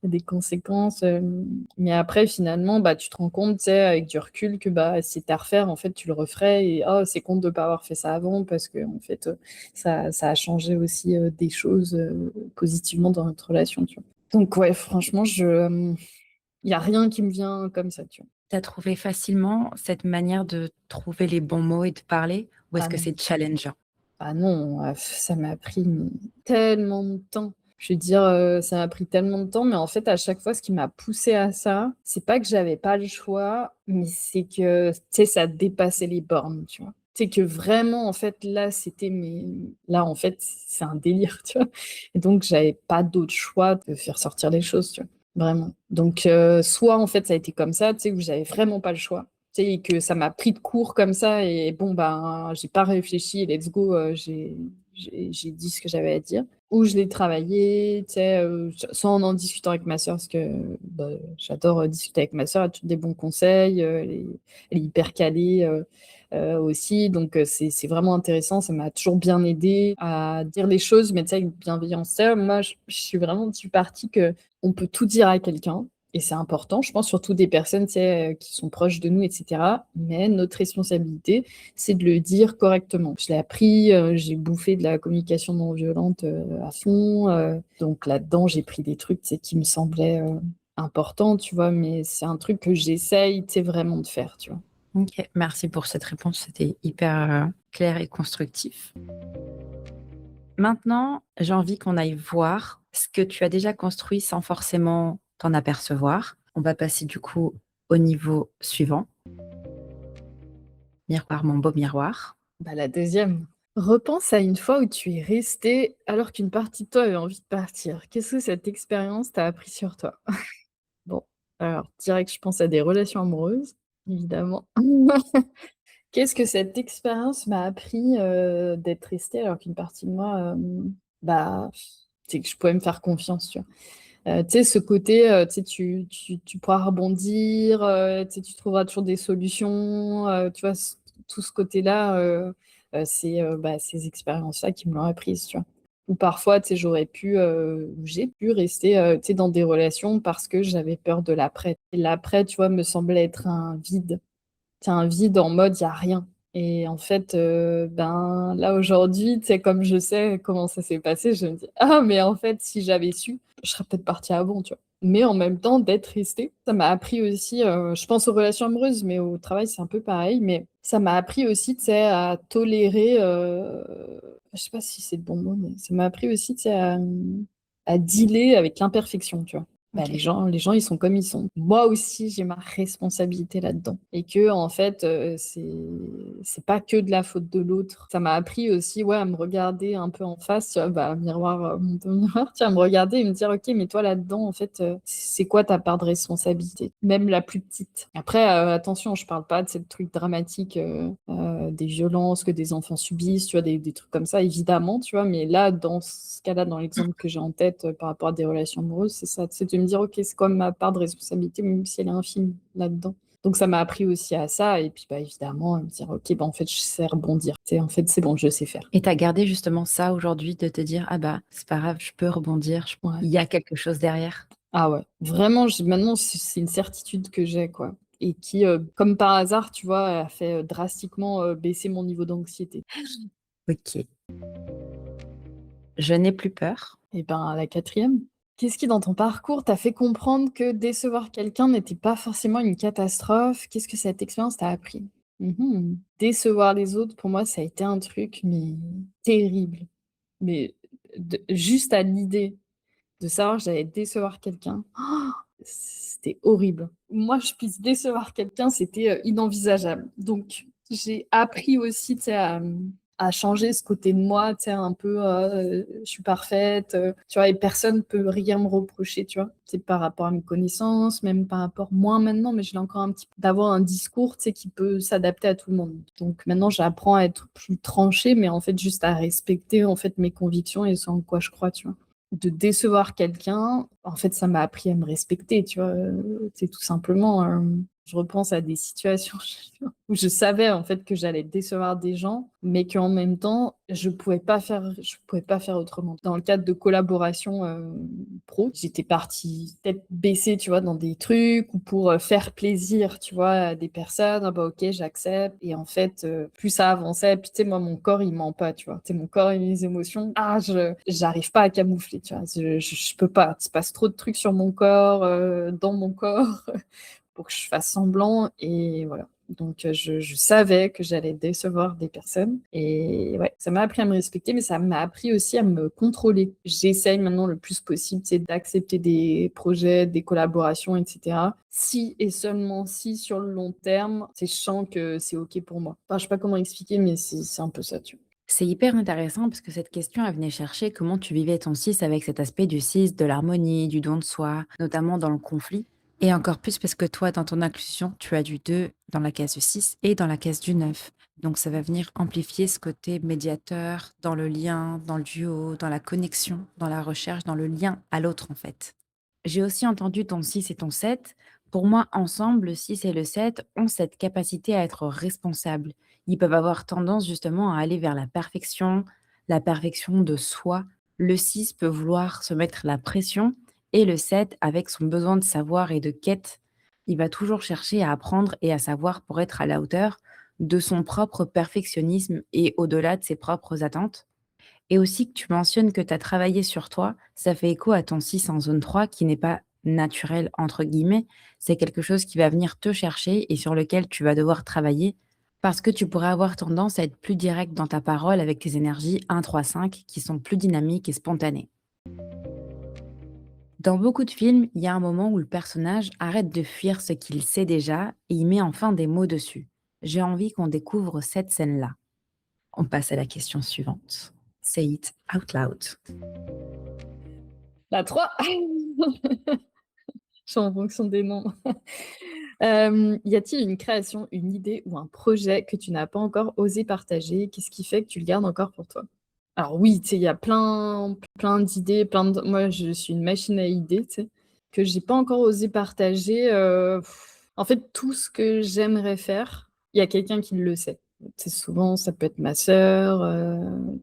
Il y a des conséquences, mais après finalement, bah, tu te rends compte, tu sais, avec du recul que, bah, si c'était à refaire, en fait, tu le referais et «Oh, c'est con de pas avoir fait ça avant» parce qu'en fait, ça a changé aussi, des choses, positivement dans notre relation, tu vois? Donc ouais, franchement, il y a rien qui me vient comme ça, tu vois? Tu as trouvé facilement cette manière de trouver les bons mots et de parler? Ou est-ce Ah que non. c'est challengeant? Ah non, ça m'a pris, mais tellement de temps. Je veux dire, ça m'a pris tellement de temps, mais en fait, à chaque fois, ce qui m'a poussée à ça, c'est pas que j'avais pas le choix, mais c'est que, tu sais, ça dépassait les bornes, tu vois? C'est que vraiment, en fait, là, là, en fait, c'est un délire, tu vois? Et donc j'avais pas d'autre choix de faire sortir les choses, tu vois? Vraiment. Donc soit, en fait, ça a été comme ça, tu sais, où j'avais vraiment pas le choix, tu sais, et que ça m'a pris de court comme ça et bon, ben, j'ai pas réfléchi et let's go, j'ai dit ce que j'avais à dire. Ou je l'ai travaillé, tu sais, soit en discutant avec ma sœur parce que, bah, j'adore, discuter avec ma sœur, elle a toujours des bons conseils, elle est hyper calée, aussi donc c'est vraiment intéressant. Ça m'a toujours bien aidée à dire les choses, mais tu sais, avec bienveillance. Tu sais, moi, je suis vraiment du parti qu'on peut tout dire à quelqu'un et c'est important, je pense, surtout des personnes, tu sais, qui sont proches de nous et cetera, mais notre responsabilité, c'est de le dire correctement. Je l'ai appris, j'ai bouffé de la communication non violente, à fond, donc là-dedans, j'ai pris des trucs, tu sais, qui me semblaient, importants, tu vois? Mais c'est un truc que j'essaye, tu sais, vraiment de faire, tu vois? OK, merci pour cette réponse, c'était hyper, clair et constructif. Maintenant, j'ai envie qu'on aille voir ce que tu as déjà construit sans forcément t'en apercevoir. On va passer du coup au niveau suivant. Miroir, mon beau miroir. Bah, la deuxième. Repense à une fois où tu es resté alors qu'une partie de toi avait envie de partir. Qu'est-ce que cette expérience t'a appris sur toi? Bon, alors direct, je pense à des relations amoureuses, évidemment. Qu'est-ce que cette expérience m'a appris, d'être restée alors qu'une partie de moi, bah, c'est que je pouvais me faire confiance, tu vois? Tu sais, ce côté, tu sais, tu pourras rebondir, tu sais, tu trouveras toujours des solutions, tu vois? Tout ce côté-là, c'est, bah, ces expériences-là qui me l'ont apprise, tu vois? Ou parfois, tu sais, ou j'ai pu rester, tu sais, dans des relations parce que j'avais peur de l'après. Et l'après, tu vois, me semblait être un vide. C'est un vide en mode, il y a rien et en fait, ben, là, aujourd'hui, tu sais, comme je sais comment ça s'est passé, je me dis: «Ah mais en fait, si j'avais su, je serais peut-être partie avant», tu vois? Mais en même temps, d'être restée, ça m'a appris aussi, je pense aux relations amoureuses, mais au travail, c'est un peu pareil, mais ça m'a appris aussi, tu sais, à tolérer, je sais pas si c'est le bon mot, mais ça m'a appris aussi, tu sais, à dealer avec l'imperfection, tu vois? Bah, OK. les gens, ils sont comme ils sont. Moi aussi, j'ai ma responsabilité là-dedans et qu'en fait, c'est pas que de la faute de l'autre. Ça m'a appris aussi, ouais, à me regarder un peu en face, tu vois? Bah, miroir, mon beau miroir, tu vois? À me regarder et me dire: «OK, mais toi là-dedans, en fait, c'est quoi ta part de responsabilité?» Même la plus petite. Après, attention, je parle pas de ces trucs dramatiques, des violences que des enfants subissent, tu vois? Des trucs comme ça, évidemment, tu vois? Mais là, dans ce cas-là, dans l'exemple que j'ai en tête, par rapport à des relations amoureuses, c'est ça, c'est de me dire: «OK, c'est quoi ma part de responsabilité, même si elle est infime là-dedans?» Donc ça m'a appris aussi à ça et puis, bah, évidemment, à me dire: «OK, bah, en fait, je sais rebondir. Tu sais, en fait, c'est bon, je sais faire». Et tu as gardé justement ça aujourd'hui de te dire: «Ah bah, c'est pas grave, je peux rebondir, je Ouais. il y a quelque chose derrière». Ah ouais, vraiment, j'ai maintenant, c'est une certitude que j'ai, quoi et qui, comme par hasard, tu vois, a fait, drastiquement, baisser mon niveau d'anxiété. OK. Je n'ai plus peur. Et ben, la quatrième. Qu'est-ce qui, dans ton parcours, t'a fait comprendre que décevoir quelqu'un n'était pas forcément une catastrophe? Qu'est-ce que cette expérience t'a appris? Décevoir les autres, pour moi, ça a été un truc, mais terrible. Mais juste à l'idée de savoir que j'allais décevoir quelqu'un, c'était horrible. Moi, je puisse décevoir quelqu'un, c'était inenvisageable. Donc, j'ai appris aussi, tu sais, à changer ce côté de moi, tu sais, un peu, je suis parfaite, tu vois, et personne peut rien me reprocher, tu vois. C'est par rapport à mes connaissances, même par rapport, moins maintenant, mais je l'ai encore un petit peu, d'avoir un discours, tu sais, qui peut s'adapter à tout le monde. Donc maintenant, j'apprends à être plus tranchée, mais en fait, juste à respecter, en fait, mes convictions et ce en quoi je crois, tu vois. De décevoir quelqu'un, en fait, ça m'a appris à me respecter, tu vois. C'est tout simplement, je repense à des situations où je savais en fait que j'allais décevoir des gens, mais qu'en même temps, je pouvais pas faire autrement. Dans le cadre de collaboration pro, j'étais partie tête baissée, tu vois, dans des trucs ou pour faire plaisir, tu vois, à des personnes. Ah bah ok, j'accepte. Et en fait, plus ça avançait, puis tu sais, moi, mon corps, il ment pas, tu vois. Tu sais, mon corps et mes émotions, j'arrive pas à camoufler, tu vois. Je peux pas. Il se passe trop de trucs sur mon corps, dans mon corps. Pour que je fasse semblant et voilà. Donc je savais que j'allais décevoir des personnes et ouais, ça m'a appris à me respecter, mais ça m'a appris aussi à me contrôler. J'essaye maintenant le plus possible, c'est d'accepter des projets, des collaborations, etc. Si et seulement si sur le long terme, c'est je sens que c'est ok pour moi. Enfin, je sais pas comment expliquer, mais c'est un peu ça, tu vois. C'est hyper intéressant parce que cette question, elle venait chercher comment tu vivais ton 6 avec cet aspect du 6, de l'harmonie, du don de soi, notamment dans le conflit. Et encore plus parce que toi, dans ton inclusion, tu as du 2 dans la case du 6 et dans la case du 9. Donc ça va venir amplifier ce côté médiateur dans le lien, dans le duo, dans la connexion, dans la recherche, dans le lien à l'autre en fait. J'ai aussi entendu ton 6 et ton 7. Pour moi, ensemble, le 6 et le 7 ont cette capacité à être responsables. Ils peuvent avoir tendance justement à aller vers la perfection de soi. Le 6 peut vouloir se mettre la pression et le 7, avec son besoin de savoir et de quête, il va toujours chercher à apprendre et à savoir pour être à la hauteur de son propre perfectionnisme et au-delà de ses propres attentes. Et aussi que tu mentionnes que tu as travaillé sur toi, ça fait écho à ton 6 en zone 3 qui n'est pas «naturel» entre guillemets. C'est quelque chose qui va venir te chercher et sur lequel tu vas devoir travailler parce que tu pourrais avoir tendance à être plus direct dans ta parole avec tes énergies 1, 3, 5 qui sont plus dynamiques et spontanées. Dans beaucoup de films, il y a un moment où le personnage arrête de fuir ce qu'il sait déjà et il met enfin des mots dessus. J'ai envie qu'on découvre cette scène-là. On passe à la question suivante. Say it out loud. La 3. Je suis en fonction des noms. Y a-t-il une création, une idée ou un projet que tu n'as pas encore osé partager? Qu'est-ce qui fait que tu le gardes encore pour toi? Alors oui, tu sais, il y a plein d'idées, moi, je suis une machine à idées, tu sais, que j'ai pas encore osé partager, en fait, tout ce que j'aimerais faire, il y a quelqu'un qui le sait. Tu sais, souvent, ça peut être ma sœur,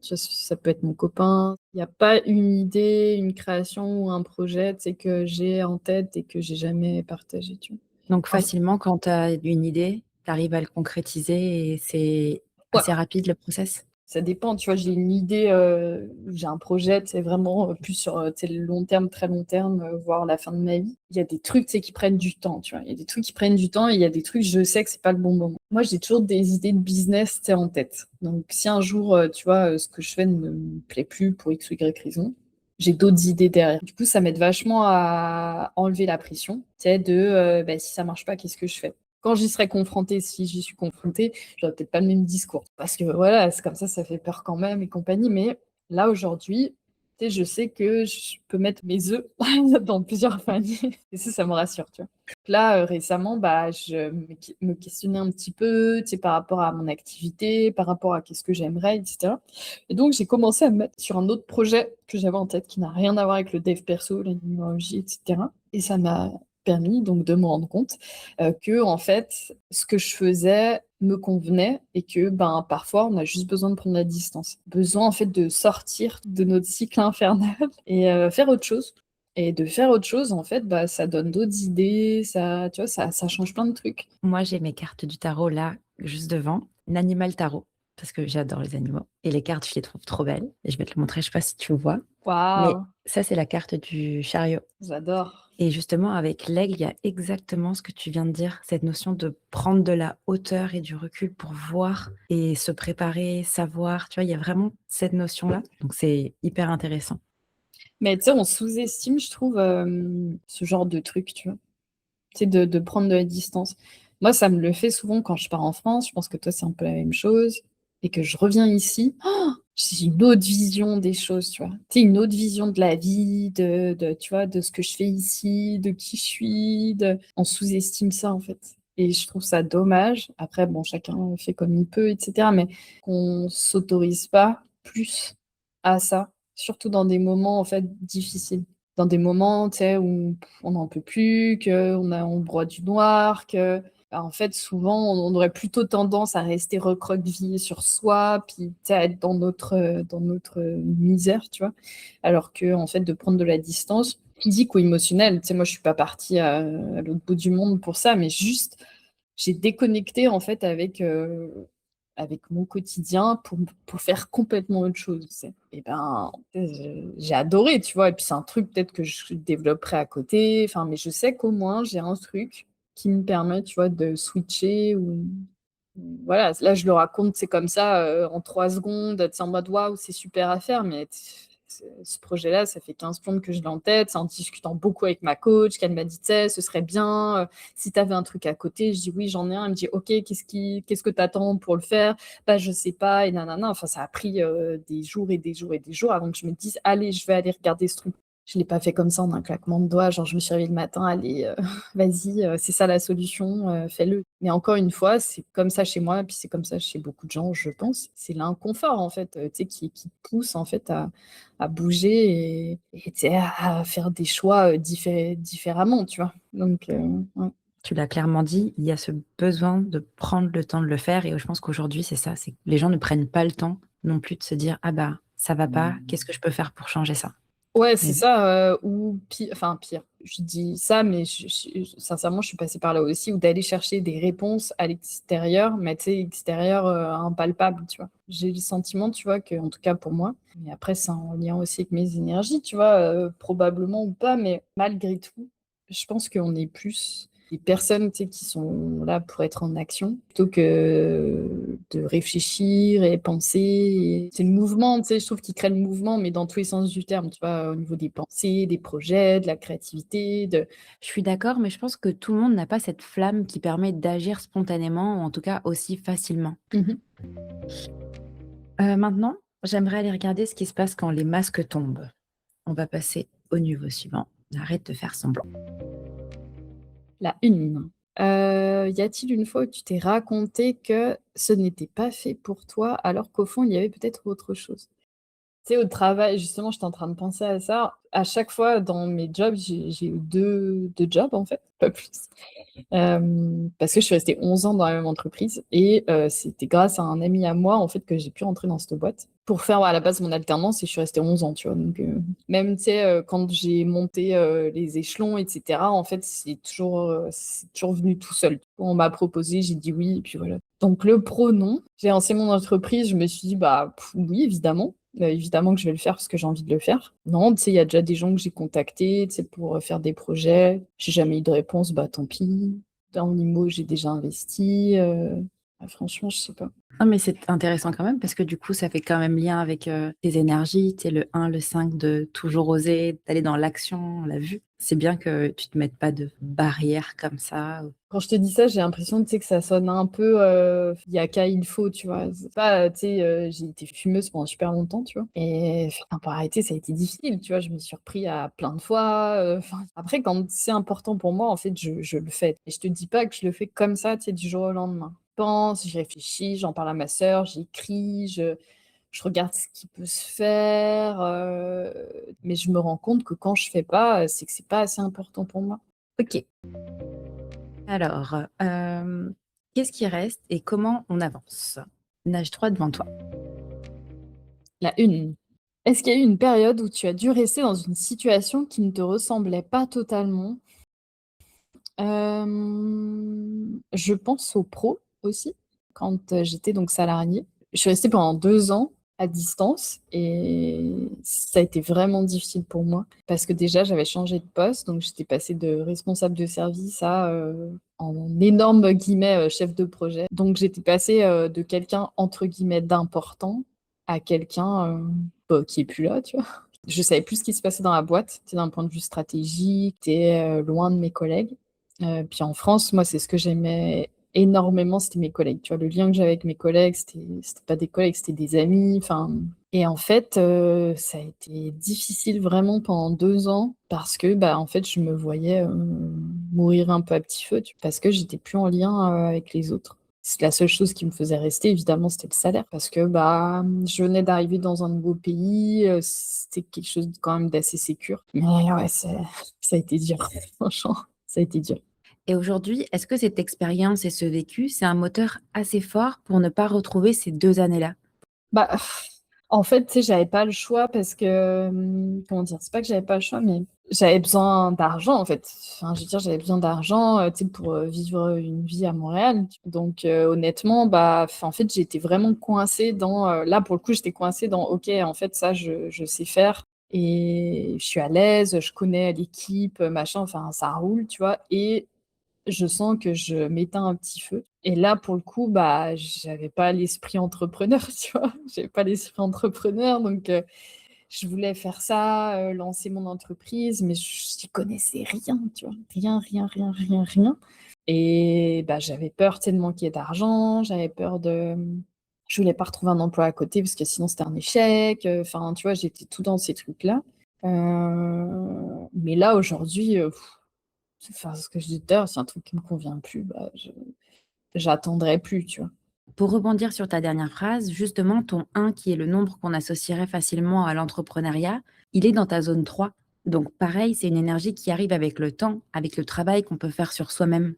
tu vois, ça peut être mon copain. Il y a pas une idée, une création ou un projet, tu sais, que j'ai en tête et que j'ai jamais partagé, tu Donc vois? facilement, quand tu as une idée, tu arrives à le concrétiser et c'est Ouais. assez rapide le process? Ça dépend, tu vois? J'ai une idée, j'ai un projet, tu sais, vraiment, plus sur, tu sais, le long terme, très long terme, voire la fin de ma vie. Il y a des trucs, tu sais, qui prennent du temps, tu vois? Il y a des trucs qui prennent du temps et il y a des trucs, je sais que c'est pas le bon moment. Moi, j'ai toujours des idées de business, tu sais, en tête. Donc si un jour, tu vois, ce que je fais ne me plaît plus pour X ou Y raison, j'ai d'autres idées derrière. Du coup, ça m'aide vachement à enlever la pression, tu sais, de, bah, si ça marche pas, qu'est-ce que je fais? Quand j'y serai confrontée, si j'y suis confrontée, j'aurais peut-être pas le même discours. Parce que voilà, c'est comme ça fait peur quand même et compagnie. Mais là, aujourd'hui, tu sais, je sais que je peux mettre mes œufs dans plusieurs paniers. Et ça me rassure, tu vois. Là, récemment, bah, je me questionnais un petit peu, tu sais, par rapport à mon activité, par rapport à qu'est-ce que j'aimerais, etc. Et donc, j'ai commencé à me mettre sur un autre projet que j'avais en tête qui n'a rien à voir avec le dev perso, la numérologie, etc. Et ça m'a permis donc de me rendre compte que en fait, ce que je faisais me convenait et que ben parfois on a juste besoin de prendre la distance, besoin en fait de sortir de notre cycle infernal et faire autre chose. Et de faire autre chose, en fait, bah, ça donne d'autres idées, ça, tu vois, ça change plein de trucs. Moi, j'ai mes cartes du tarot là, juste devant, l'animal tarot. parce que j'adore les animaux et les cartes, je les trouve trop belles et je vais te le montrer, je sais pas si tu vois? Waouh! Mais ça, c'est la carte du chariot J'adore. et justement avec l'aigle, il y a exactement ce que tu viens de dire, cette notion de prendre de la hauteur et du recul pour voir et se préparer, savoir, tu vois? Il y a vraiment cette notion-là, donc c'est hyper intéressant. Mais tu sais, on sous-estime, je trouve, ce genre de truc, tu vois? Tu sais, de prendre de la distance. Moi, ça me le fait souvent quand je pars en France, je pense que toi, c'est un peu la même chose et que je reviens ici, j'ai une autre vision des choses, tu vois? Tu sais, une autre vision de la vie, de tu vois, de ce que je fais ici, de qui je suis, de on sous-estime ça, en fait et je trouve ça dommage. Après bon, chacun fait comme il peut et cetera, mais qu'on s'autorise pas plus à ça, surtout dans des moments, en fait, difficiles. Dans des moments, tu sais, où on n'en peut plus, on broie du noir, que, bah, en fait, souvent, on aurait plutôt tendance à rester recroquevillé sur soi, puis, tu sais, à être dans notre misère, tu vois? Alors que en fait, de prendre de la distance, physique ou émotionnelle, tu sais, moi, je suis pas partie à l'autre bout du monde pour ça, mais juste, j'ai déconnecté, en fait, avec mon quotidien pour faire complètement autre chose, tu sais? Et ben, j'ai adoré, tu vois? Et puis c'est un truc peut-être que je développerai à côté, enfin, mais je sais qu'au moins j'ai un truc qui me permet, tu vois, de switcher ou voilà, là je le raconte, c'est comme ça, en 3 secondes, tu sais, en mode: «Waouh, c'est super à faire», mais ce projet-là, ça fait 15 plombes que je l'ai en tête. C'est en discutant beaucoup avec ma coach qu'elle m'a dit: «Tu sais, ce serait bien, si tu avais un truc à côté». Je dis: «Oui, j'en ai un». Elle me dit: «OK, qu'est-ce que tu attends pour le faire?» «Bah, je sais pas» et nanana. Enfin, ça a pris, des jours et des jours et des jours avant que je me dise: «Allez, je vais aller regarder ce truc». Je l'ai pas fait comme ça en un claquement de doigts, genre je me suis réveillée le matin: «Allez, vas-y, c'est ça la solution, fais-le». Mais encore une fois, c'est comme ça chez moi et puis c'est comme ça chez beaucoup de gens, je pense. C'est l'inconfort en fait, tu sais, qui pousse en fait à bouger et tu sais, à faire des choix, différemment, tu vois? Donc ouais. Tu l'as clairement dit, il y a ce besoin de prendre le temps de le faire et je pense qu'aujourd'hui, c'est ça, c'est que les gens ne prennent pas le temps non plus de se dire: «Ah bah, ça va pas, qu'est-ce que je peux faire pour changer ça?» Ouais, c'est Mais ça, ou enfin pire, je dis ça, mais sincèrement, je suis passée par là aussi, où d'aller chercher des réponses à l'extérieur, mais tu sais, extérieur, impalpable, tu vois? J'ai le sentiment, tu vois, qu'en tout cas pour moi, mais après c'est en lien aussi avec mes énergies, tu vois, probablement ou pas, mais malgré tout, je pense qu'on est plus des personnes, tu sais, qui sont là pour être en action, plutôt que de réfléchir et penser et c'est le mouvement, tu sais, je trouve qu'il crée le mouvement, mais dans tous les sens du terme, tu vois? Au niveau des pensées, des projets, de la créativité, de je suis d'accord, mais je pense que tout le monde n'a pas cette flamme qui permet d'agir spontanément ou en tout cas aussi facilement. mmh mh. Maintenant, j'aimerais aller regarder ce qui se passe quand les masques tombent. On va passer au niveau suivant. Arrête de faire semblant. La une. Y a-t-il une fois où tu t'es raconté que ce n'était pas fait pour toi, alors qu'au fond, il y avait peut-être autre chose? Tu sais, au travail, justement, j'étais en train de penser à ça. À chaque fois dans mes jobs, j'ai eu deux jobs, en fait, pas plus. Parce que je suis restée 11 ans dans la même entreprise et c'était grâce à un ami à moi, en fait, que j'ai pu rentrer dans cette boîte pour faire, ouais, à la base, mon alternance et je suis restée 11 ans, tu vois? Donc même, tu sais, quand j'ai monté, les échelons et cetera, en fait, c'est toujours venu tout seul. On m'a proposé, j'ai dit: «Oui» et puis voilà. Donc le pro, non. J'ai lancé mon entreprise, je me suis dit: «Bah, oui, évidemment». Évidemment que je vais le faire parce que j'ai envie de le faire. Non, tu sais, il y a déjà des gens que j'ai contactés, tu sais, pour, faire des projets. J'ai jamais eu de réponse, bah, tant pis. Dans l'IMO, j'ai déjà investi, bah, franchement, je sais pas. Non, mais c'est intéressant quand même parce que du coup, ça fait quand même lien avec, tes énergies, tu sais, le 1, le 5 de toujours oser, d'aller dans l'action, on l'a vu. C'est bien que tu te mettes pas de barrières comme ça. Quand je te dis ça, j'ai l'impression, tu sais, que ça sonne un peu, il y a qu'à il faut, tu vois? C'est pas, tu sais, j'ai été fumeuse pendant super longtemps, tu vois? Et enfin, pour arrêter, ça a été difficile, tu vois? Je me suis repris à plein de fois, enfin, après quand c'est important pour moi, en fait, je le fais. Et je te dis pas que je le fais comme ça, tu sais, du jour au lendemain. Je pense, j'y réfléchis, j'en parle à ma sœur, j'écris, je regarde ce qui peut se faire, mais je me rends compte que quand je fais pas, c'est que c'est pas assez important pour moi. OK. Alors, qu'est-ce qui reste et comment on avance? Nage droit devant toi. La une. Est-ce qu'il y a eu une période où tu as dû rester dans une situation qui ne te ressemblait pas totalement? Je pense aux pros aussi, quand, j'étais donc salariée. Je suis restée pendant 2 ans à distance et ça a été vraiment difficile pour moi parce que déjà j'avais changé de poste, donc j'étais passée de responsable de service à, en énorme guillemets, «chef de projet». Donc j'étais passée, de quelqu'un entre guillemets «d'important» à quelqu'un, bah, qui est plus là, tu vois? Je savais plus ce qui se passait dans la boîte, tu sais, d'un point de vue stratégique, j'étais, loin de mes collègues. Puis en France, moi, c'est ce que j'aimais énormément, c'était mes collègues, tu vois? Le lien que j'avais avec mes collègues, c'était pas des collègues, c'était des amis, enfin et en fait, ça a été difficile vraiment pendant 2 ans parce que, bah, en fait, je me voyais, mourir un peu à petit feu, parce que j'étais plus en lien, avec les autres. C'est la seule chose qui me faisait rester évidemment, c'était le salaire parce que, bah, je venais d'arriver dans un nouveau pays, c'était quelque chose quand même d'assez sécure. Mais ouais, ça a été dur, franchement, ça a été dur. Et aujourd'hui, est-ce que cette expérience et ce vécu, c'est un moteur assez fort pour ne pas retrouver ces 2 années-là? Bah, en fait, tu sais, j'avais pas le choix parce que, comment dire? C'est pas que j'avais pas le choix, mais j'avais besoin d'argent, en fait. Enfin, je veux dire, j'avais besoin d'argent, tu sais, pour, vivre une vie à Montréal. Donc, honnêtement, bah, enfin, en fait, j'étais vraiment coincée dans, là, pour le coup, j'étais coincée dans: «OK, en fait, ça, je sais faire et je suis à l'aise, je connais l'équipe, machin, enfin, ça roule», tu vois? Et je sens que je m'éteins un petit feu et là, pour le coup, bah, j'avais pas l'esprit entrepreneur, tu vois? J'avais pas l'esprit entrepreneur donc je voulais faire ça, lancer mon entreprise, mais j'y connaissais rien, tu vois? Rien, rien, rien, rien, rien et bah, j'avais peur, tu sais, de manquer d'argent, j'avais peur de, je voulais pas retrouver un emploi à côté parce que sinon c'était un échec, enfin, tu vois? J'étais tout dans ces trucs-là, mais là, aujourd'hui, enfin, ce que je dis tout à l'heure, si un truc qui me convient plus, bah, j'attendrai plus, tu vois? Pour rebondir sur ta dernière phrase, justement, ton 1 qui est le nombre qu'on associerait facilement à l'entrepreneuriat, il est dans ta zone 3. Donc pareil, c'est une énergie qui arrive avec le temps, avec le travail qu'on peut faire sur soi-même.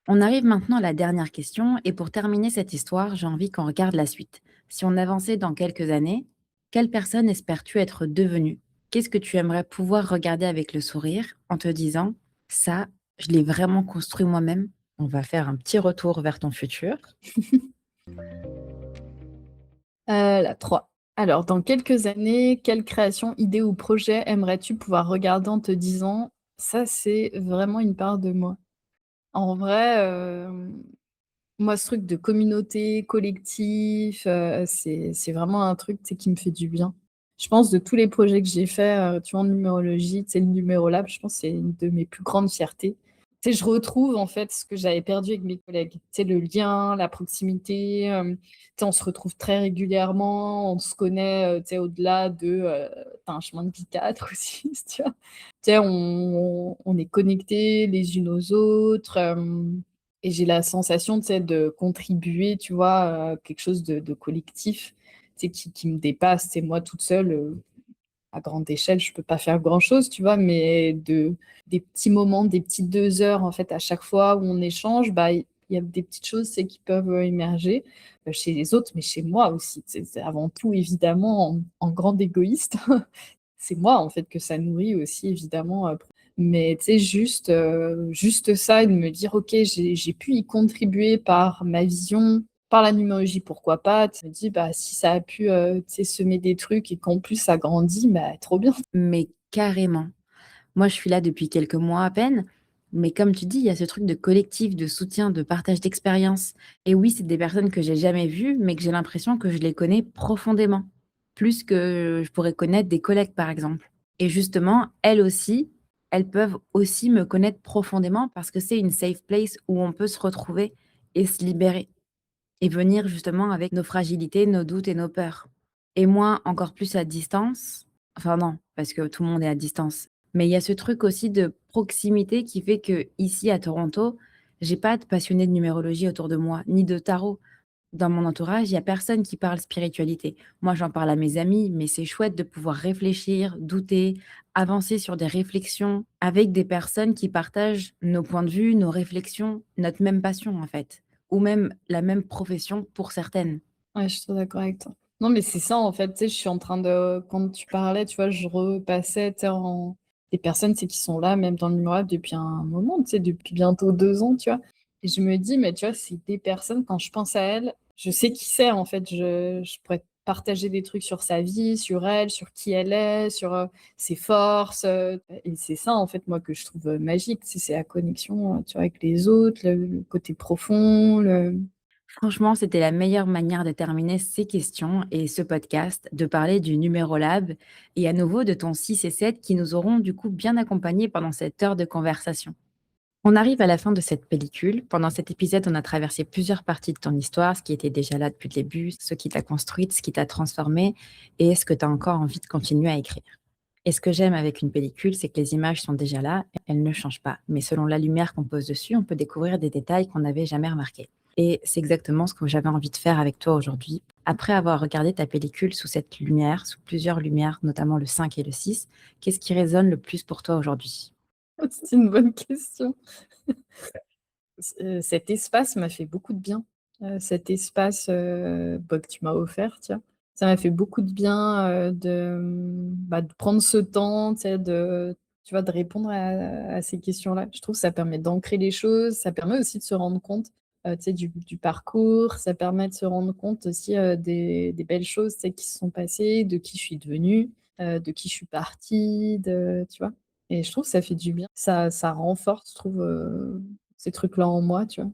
On arrive maintenant à la dernière question et pour terminer cette histoire, j'ai envie qu'on regarde la suite. Si on avançait dans quelques années, quelle personne espères-tu être devenue? Qu'est-ce que tu aimerais pouvoir regarder avec le sourire en te disant: «Ça, je l'ai vraiment construit moi-même»? On va faire un petit retour vers ton futur. La 3. Alors, dans quelques années, quelle création, idée ou projet aimerais-tu pouvoir regarder en te disant: «Ça, c'est vraiment une part de moi»? En vrai, moi, ce truc de communauté, collectif, c'est vraiment un truc, tu sais, qui me fait du bien. Je pense de tous les projets que j'ai faits, tu vois, en numérologie, tu sais, le Numérolab, je pense que c'est une de mes plus grandes fiertés. Tu sais, je retrouve, en fait, ce que j'avais perdu avec mes collègues. Tu sais, le lien, la proximité, tu sais, on se retrouve très régulièrement, on se connaît, tu sais, au-delà de, tu as un chemin de vie 4 aussi, tu vois? Tu sais, on est connectés les unes aux autres, et j'ai la sensation, tu sais, de contribuer, tu vois, à quelque chose de collectif, tu sais, qui me dépasse. Tu sais, moi toute seule, à grande échelle, je peux pas faire grand-chose, tu vois? Mais des petits moments, des petites 2 heures, en fait, à chaque fois où on échange, bah, il y a des petites choses, tu sais, qui peuvent, émerger, chez les autres, mais chez moi aussi. Tu sais, c'est avant tout évidemment en grande égoïste. C'est moi, en fait, que ça nourrit aussi évidemment, mais tu sais, juste ça et de me dire: «OK, j'ai pu y contribuer par ma vision, par la numérologie, pourquoi pas?» Tu me dis: «Bah, si ça a pu, tu sais, semer des trucs et qu'en plus ça grandit, bah, trop bien». Mais carrément. Moi, je suis là depuis quelques mois à peine, mais comme tu dis, il y a ce truc de collectif, de soutien, de partage d'expérience. Et oui, c'est des personnes que j'ai jamais vues, mais que j'ai l'impression que je les connais profondément, plus que je pourrais connaître des collègues, par exemple. Et justement, elles aussi, elles peuvent aussi me connaître profondément parce que c'est une safe place où on peut se retrouver et se libérer et venir justement avec nos fragilités, nos doutes et nos peurs. Et moi, encore plus à distance, enfin non, parce que tout le monde est à distance, mais il y a ce truc aussi de proximité qui fait que ici à Toronto, j'ai pas de passionnés de numérologie autour de moi, ni de tarot. Dans mon entourage, il y a personne qui parle spiritualité. Moi, j'en parle à mes amis, mais c'est chouette de pouvoir réfléchir, douter, avancer sur des réflexions avec des personnes qui partagent nos points de vue, nos réflexions, notre même passion en fait, ou même la même profession pour certaines. Ouais, je suis trop d'accord avec toi. Non, mais c'est ça, en fait, tu sais, je suis en train de quand tu parlais, tu vois, je repassais, tu sais, en des personnes, tu sais, qui sont là, même dans le Muraille depuis un moment, tu sais, depuis bientôt 2 ans, tu vois? Et je me dis: «Mais tu vois, c'est des personnes, quand je pense à elles, je sais qui c'est, en fait. Je pourrais partager des trucs sur sa vie, sur elle, sur qui elle est, sur, ses forces, et c'est ça, en fait, moi, que je trouve, magique. C'est la connexion, tu vois, avec les autres, le côté profond, le Franchement, c'était la meilleure manière de terminer ces questions et ce podcast, de parler du Numérolab et à nouveau de ton 6 et 7 qui nous auront du coup bien accompagnés pendant cette heure de conversation. On arrive à la fin de cette pellicule. Pendant cet épisode, on a traversé plusieurs parties de ton histoire, ce qui était déjà là depuis le début, ce qui t'a construite, ce qui t'a transformé, et est-ce que tu as encore envie de continuer à écrire. Et ce que j'aime avec une pellicule, c'est que les images sont déjà là, elles ne changent pas. Mais selon la lumière qu'on pose dessus, on peut découvrir des détails qu'on n'avait jamais remarqués. Et c'est exactement ce que j'avais envie de faire avec toi aujourd'hui. Après avoir regardé ta pellicule sous cette lumière, sous plusieurs lumières, notamment le 5 et le 6, qu'est-ce qui résonne le plus pour toi aujourd'hui? c'est une bonne question. Cet espace m'a fait beaucoup de bien. Cet espace, bah, que tu m'as offert, tiens. Ça m'a fait beaucoup de bien, de prendre ce temps, tu sais, tu vois, de répondre à ces questions-là. Je trouve que ça permet d'ancrer les choses, ça permet aussi de se rendre compte, tu sais, du parcours, ça permet de se rendre compte aussi, des belles choses, tu sais, qui se sont passées, de qui je suis devenue, de qui je suis partie, tu vois? Et je trouve que ça fait du bien. Ça renforce, je trouve, ces trucs-là en moi, tu vois?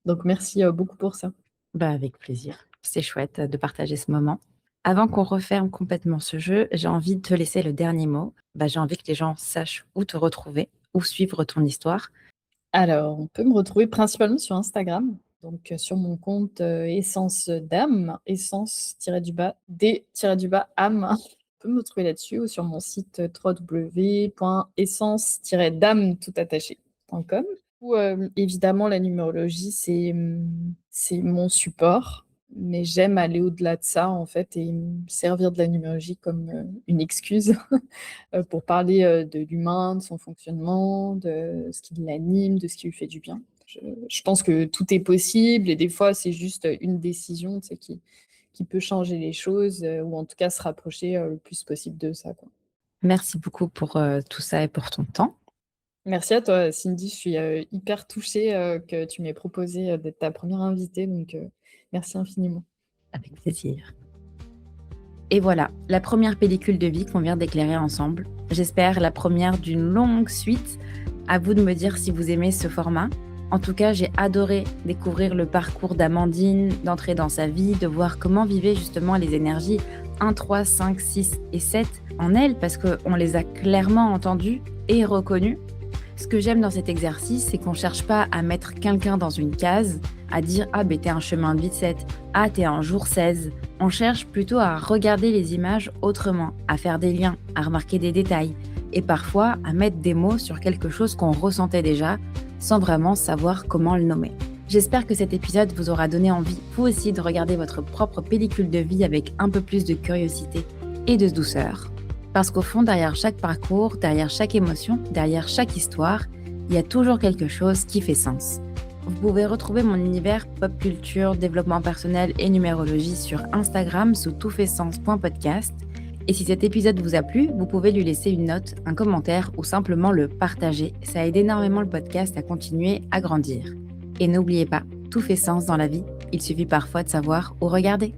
Donc merci, beaucoup pour ça. Bah, avec plaisir. C'est chouette de partager ce moment. Avant qu'on referme complètement ce jeu, j'ai envie de te laisser le dernier mot. Bah, j'ai envie que les gens sachent où te retrouver, où suivre ton histoire. Alors, on peut me retrouver principalement sur Instagram, donc sur mon compte, Essence d'âme, essence-du-bas d-du-bas âme. On peut me retrouver là-dessus ou sur mon site, www.essence-dame tout attaché.com. Ou, évidemment la numérologie, c'est mon support, mais j'aime aller au-delà de ça, en fait, et me servir de la numérologie comme, une excuse pour parler, de l'humain, de son fonctionnement, de ce qui l'anime, de ce qui lui fait du bien. Je pense que tout est possible et des fois, c'est juste une décision, tu sais, qui peut changer les choses, ou en tout cas se rapprocher, le plus possible de ça, quoi. Merci beaucoup pour tout ça et pour ton temps. Merci à toi, Cindy. Je suis, hyper touchée, que tu m'aies proposé, d'être ta première invitée, donc merci infiniment. Avec plaisir. Et voilà, la première pellicule de vie qu'on vient d'éclairer ensemble. J'espère la première d'une longue suite. À vous de me dire si vous aimez ce format. En tout cas, j'ai adoré découvrir le parcours d'Amandine, d'entrer dans sa vie, de voir comment vivaient justement les énergies 1, 3, 5, 6 et 7 en elle, parce qu'on les a clairement entendues et reconnues. Ce que j'aime dans cet exercice, c'est qu'on ne cherche pas à mettre quelqu'un dans une case, à dire « Ah, ben t'es un chemin de vie de 7, ah, t'es un jour 16 ». On cherche plutôt à regarder les images autrement, à faire des liens, à remarquer des détails, et parfois à mettre des mots sur quelque chose qu'on ressentait déjà, sans vraiment savoir comment le nommer. J'espère que cet épisode vous aura donné envie, vous aussi, de regarder votre propre pellicule de vie avec un peu plus de curiosité et de douceur. Parce qu'au fond, derrière chaque parcours, derrière chaque émotion, derrière chaque histoire, il y a toujours quelque chose qui fait sens. Vous pouvez retrouver mon univers pop culture, développement personnel et numérologie sur Instagram sous toutfaitsens.podcast. Et si cet épisode vous a plu, vous pouvez lui laisser une note, un commentaire ou simplement le partager. Ça aide énormément le podcast à continuer à grandir. Et n'oubliez pas, tout fait sens dans la vie. Il suffit parfois de savoir où regarder.